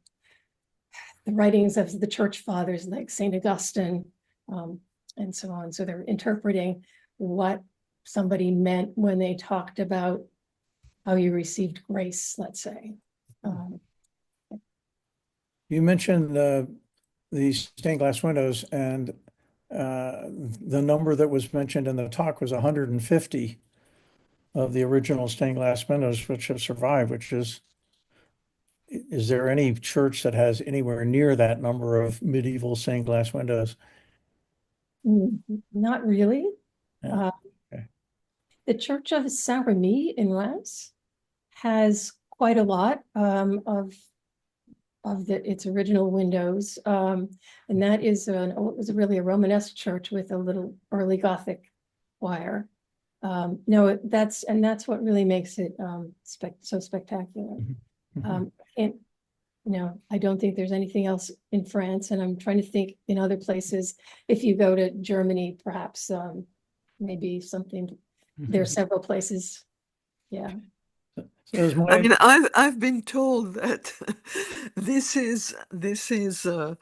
the writings of the church fathers like Saint Augustine, and so on. So they're interpreting what somebody meant when they talked about how you received grace, let's say. You mentioned the stained glass windows, and the number that was mentioned in the talk was 150 of the original stained glass windows which have survived, which is there any church that has anywhere near that number of medieval stained glass windows? Not really. Yeah. Okay. The Church of Saint-Remy in Reims has quite a lot of its original windows, and that is it was really a Romanesque church with a little early Gothic choir. No, that's what really makes it so spectacular. And no, I don't think there's anything else in France, and I'm trying to think in other places. If you go to Germany, perhaps maybe something. There are several places. Yeah. I mean, I've been told that this is the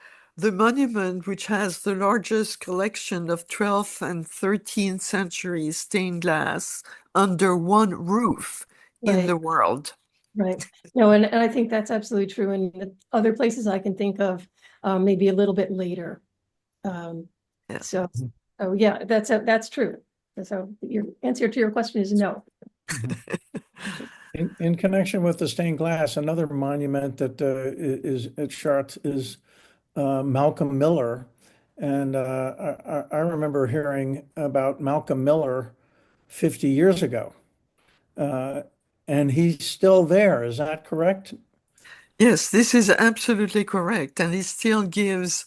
monument which has the largest collection of 12th and 13th century stained glass under one roof in the world. Right. No, and I think that's absolutely true. And the other places I can think of, maybe a little bit later. Yeah. So, oh yeah, that's true. So your answer to your question is no. In connection with the stained glass, another monument that is at Chartres is Malcolm Miller. And I remember hearing about Malcolm Miller 50 years ago. And he's still there. Is that correct? Yes, this is absolutely correct. And he still gives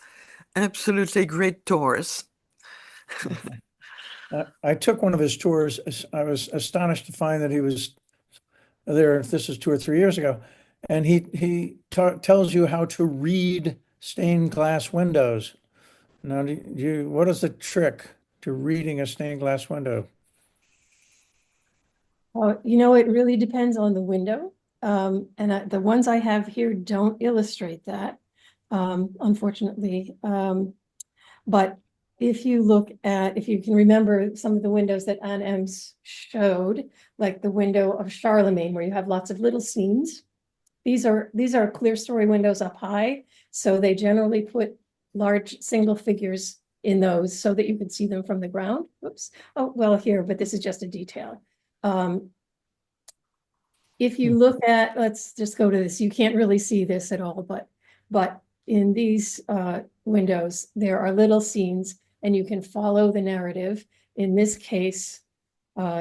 absolutely great tours. I took one of his tours. I was astonished to find that he was there. This is 2 or 3 years ago. And he tells you how to read stained glass windows. Now, what is the trick to reading a stained glass window? It really depends on the window. And the ones I have here don't illustrate that, unfortunately. But if you can remember some of the windows that Anne Embs showed, like the window of Charlemagne, where you have lots of little scenes. These are clear story windows up high, so they generally put large single figures in those so that you can see them from the ground. Oops. Oh, well, here, but this is just a detail. If you look at, let's just go to this, you can't really see this at all, but in these windows, there are little scenes and you can follow the narrative. In this case,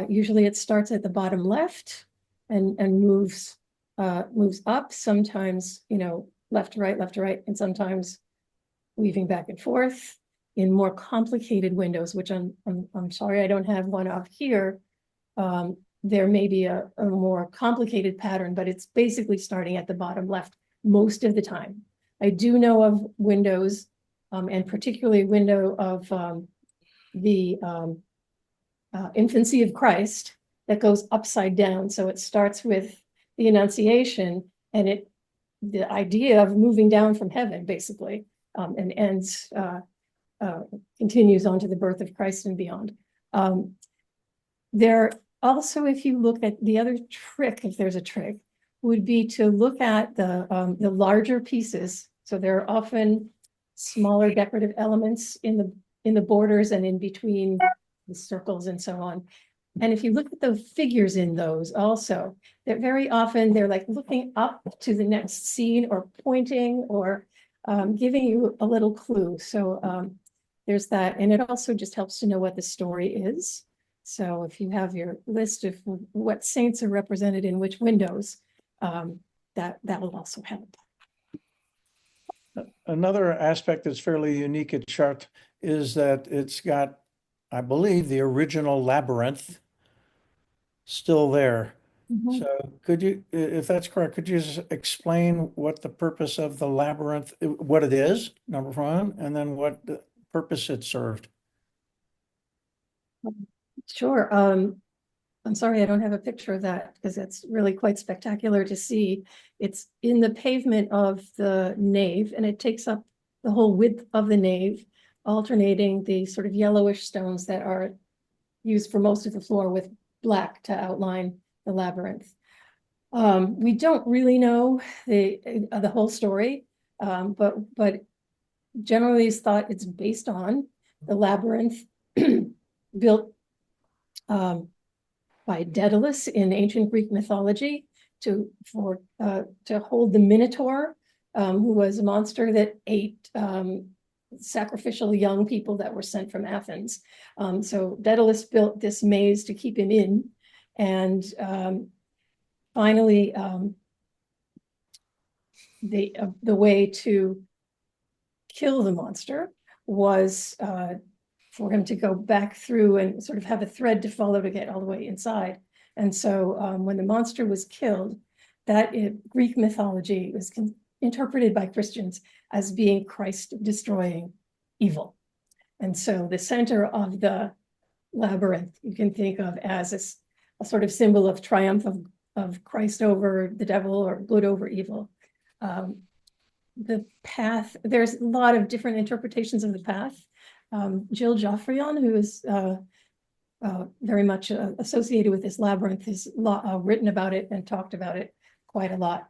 usually it starts at the bottom left and moves up, sometimes, left to right, and sometimes weaving back and forth. In more complicated windows, which I'm sorry I don't have one of here, there may be a more complicated pattern, but it's basically starting at the bottom left most of the time. I do know of windows, and particularly a window of the infancy of Christ that goes upside down. So it starts with the Annunciation, and the idea of moving down from heaven, basically, and ends, continues on to the birth of Christ and beyond. There also, if you look at the other trick, if there's a trick, would be to look at the larger pieces. So there are often smaller decorative elements in the borders and in between the circles and so on. And if you look at the figures in those also, they're very often, they're like looking up to the next scene or pointing or giving you a little clue. So there's that. And it also just helps to know what the story is. So if you have your list of what saints are represented in which windows, that will also help. Another aspect that's fairly unique at Chartres is that it's got, I believe, the original labyrinth still there. Mhm. So could you, if that's correct, could you just explain what the purpose of the labyrinth, what it is, number one, and then what the purpose it served? Sure. I'm sorry, I don't have a picture of that because it's really quite spectacular to see. It's in the pavement of the nave and it takes up the whole width of the nave, alternating the sort of yellowish stones that are used for most of the floor with black to outline the labyrinth. We don't really know the whole story, but generally it's thought it's based on the labyrinth built by Daedalus in ancient Greek mythology to hold the Minotaur, who was a monster that ate sacrificial young people that were sent from Athens. So Daedalus built this maze to keep him in, and finally, the way to kill the monster was for him to go back through and sort of have a thread to follow to get all the way inside. And so when the monster was killed, that Greek mythology was interpreted by Christians as being Christ destroying evil. And so the center of the labyrinth you can think of as a sort of symbol of triumph of Christ over the devil or good over evil. The path, there's a lot of different interpretations of the path. Jill Joffrion, who is very much associated with this labyrinth, has written about it and talked about it quite a lot.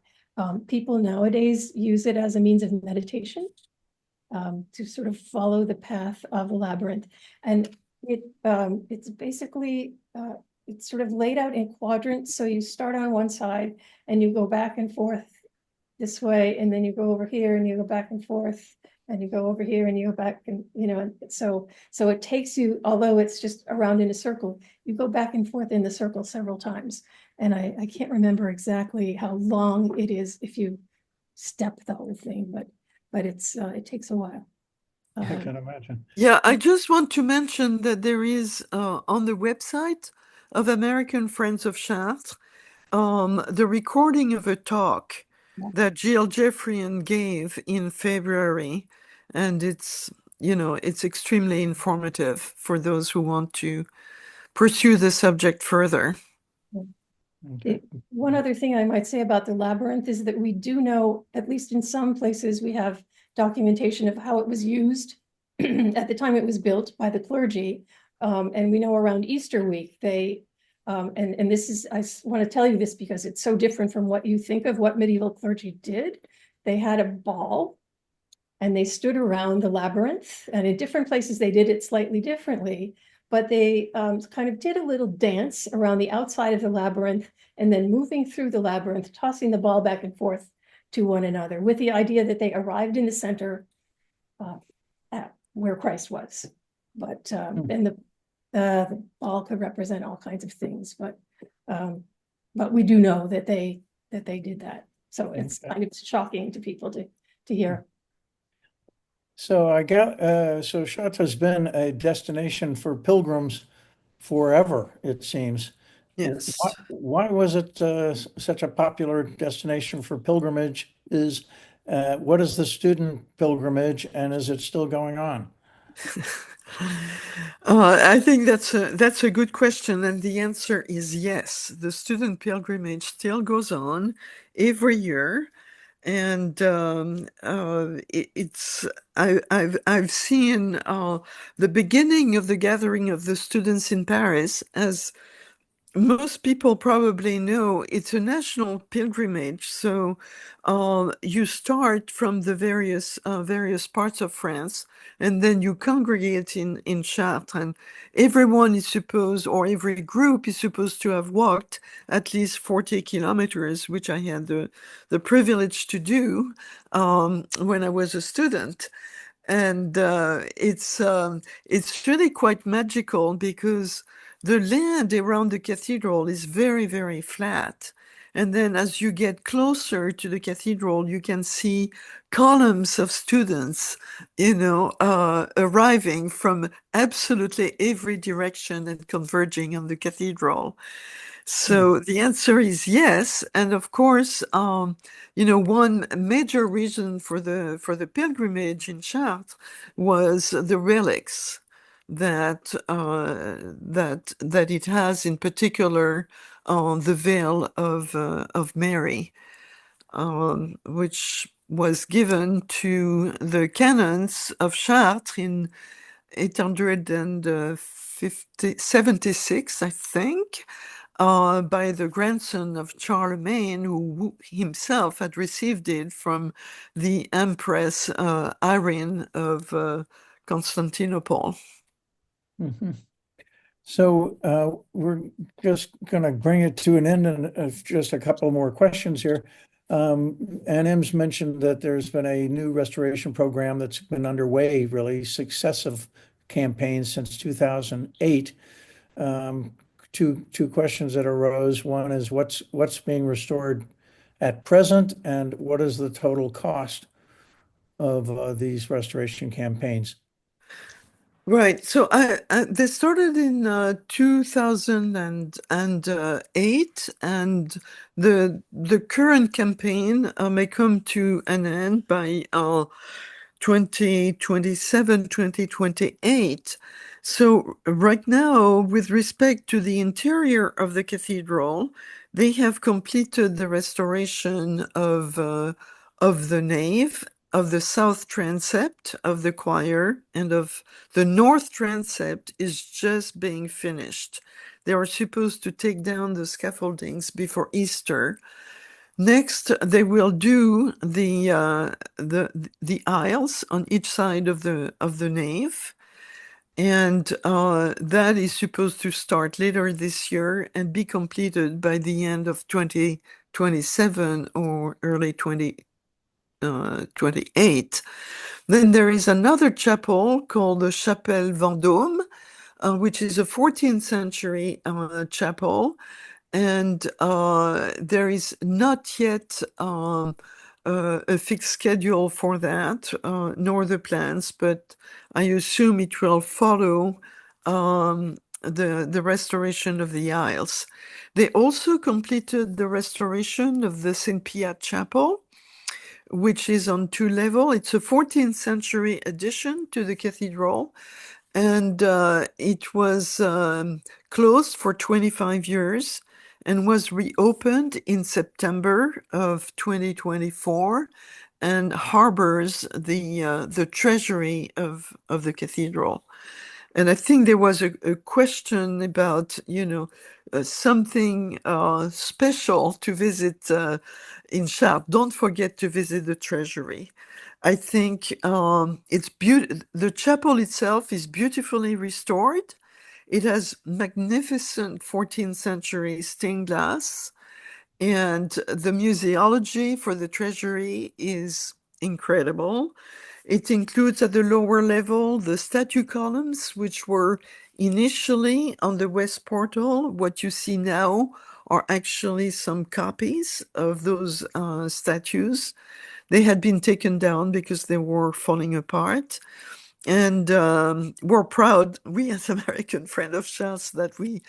People nowadays use it as a means of meditation to sort of follow the path of the labyrinth. And it's basically, it's sort of laid out in quadrants. So you start on one side and you go back and forth this way, and then you go over here and you go back and forth, and you go over here and you go back, and so it takes you, although it's just around in a circle, you go back and forth in the circle several times. And I can't remember exactly how long it is if you step the whole thing, but it takes a while. I can imagine. Yeah, I just want to mention that there is on the website of American Friends of Chartres, the recording of a talk that Jill Jeffrian gave in February, and it's extremely informative for those who want to pursue the subject further. Okay. One other thing I might say about the labyrinth is that we do know, at least in some places, we have documentation of how it was used at the time it was built by the clergy. And we know around Easter week, and this is, I want to tell you this because it's so different from what you think of what medieval clergy did. They had a ball and they stood around the labyrinth, and in different places they did it slightly differently, but they kind of did a little dance around the outside of the labyrinth and then moving through the labyrinth, tossing the ball back and forth to one another with the idea that they arrived in the center at where Christ was. But and the ball could represent all kinds of things, but we do know that they did that. So it's kind of shocking to people to hear. So so Chartres has been a destination for pilgrims forever, it seems. Yes. Why was it such a popular destination for pilgrimage? What is the student pilgrimage, and is it still going on? I think that's a good question, and the answer is yes. The student pilgrimage still goes on every year, and I've seen the beginning of the gathering of the students in Paris. As most people probably know, it's a national pilgrimage. So you start from the various parts of France, and then you congregate in Chartres. And everyone is supposed, or every group is supposed to have walked at least 40 kilometers, which I had the privilege to do when I was a student. And it's really quite magical because the land around the cathedral is very, very flat. And then as you get closer to the cathedral, you can see columns of students, arriving from absolutely every direction and converging on the cathedral. So the answer is yes. And of course, one major reason for the pilgrimage in Chartres was the relics. that that it has, in particular, the Veil of Mary, which was given to the canons of Chartres in 876, I think, by the grandson of Charlemagne, who himself had received it from the Empress Irene of Constantinople. Mhm. So we're just going to bring it to an end and just a couple more questions here. And Ems mentioned that there's been a new restoration program that's been underway, really successive campaigns since 2008. Two questions that arose. One is what's being restored at present, and what is the total cost of these restoration campaigns? Right. So they started in 2008, and the current campaign may come to an end by 2027, 2028. So right now, with respect to the interior of the cathedral, they have completed the restoration of the nave, of the south transept, of the choir, and of the north transept is just being finished. They are supposed to take down the scaffoldings before Easter. Next, they will do the aisles on each side of the nave, and that is supposed to start later this year and be completed by the end of 2027 or early 2028. Then there is another chapel called the Chapelle Vendôme, which is a 14th century chapel. And there is not yet a fixed schedule for that, nor the plans, but I assume it will follow the restoration of the aisles. They also completed the restoration of the St. Piat Chapel, which is on 2 levels. It's a 14th century addition to the cathedral, and it was closed for 25 years and was reopened in September of 2024 and harbors the treasury of the cathedral. And I think there was a question about, something special to visit in Chartres. Don't forget to visit the treasury. I think it's beautiful. The chapel itself is beautifully restored. It has magnificent 14th century stained glass, and the museology for the treasury is incredible. It includes at the lower level the statue columns, which were initially on the west portal. What you see now are actually some copies of those statues. They had been taken down because they were falling apart. And we're proud, we as American Friends of Chartres, that we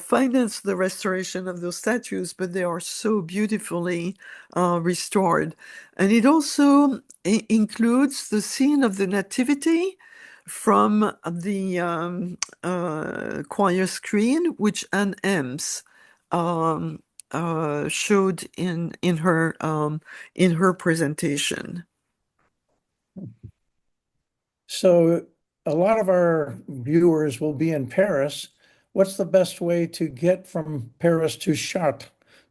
financed the restoration of those statues, but they are so beautifully restored. And it also includes the scene of the Nativity from the choir screen, which Anne Embs showed in her presentation. So a lot of our viewers will be in Paris. What's the best way to get from Paris to Chartres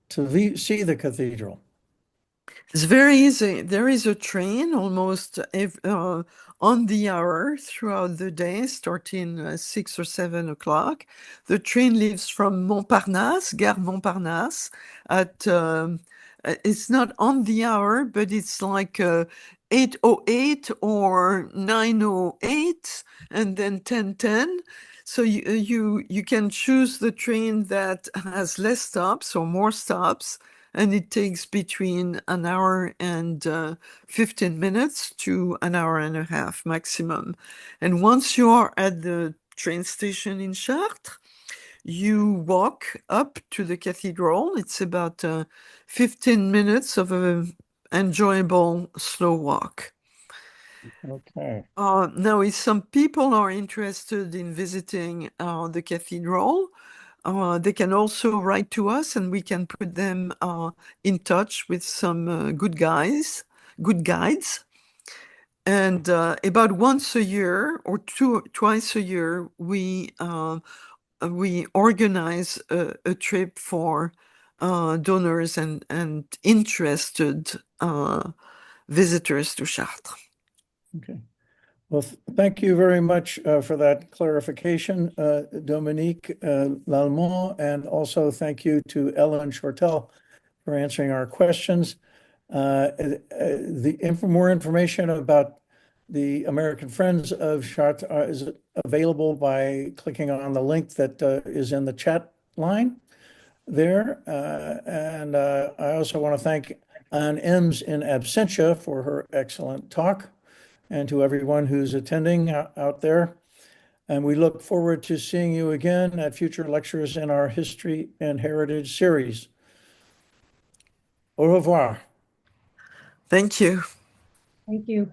to see the cathedral? It's very easy. There is a train almost on the hour throughout the day, starting 6 or 7 o'clock. The train leaves from Montparnasse, Gare Montparnasse, at it's not on the hour, but it's like 8:08 or 9:08, and then 10:10. So you can choose the train that has less stops or more stops, and it takes between an hour and 15 minutes to an hour and a half maximum. And once you are at the train station in Chartres, you walk up to the cathedral. It's about 15 minutes of an enjoyable slow walk. Okay. Now, if some people are interested in visiting the cathedral, they can also write to us and we can put them in touch with some good guides. And about once a year or twice a year, we organize a trip for donors and interested visitors to Chartres. Okay. Well, thank you very much for that clarification, Dominique Lallement, and also thank you to Ellen Shortell for answering our questions. More information about the American Friends of Chartres is available by clicking on the link that is in the chat line there. And I also want to thank Ann Embs in absentia for her excellent talk, and to everyone who's attending out there. And we look forward to seeing you again at future lectures in our History and Heritage series. Au revoir. Thank you. Thank you.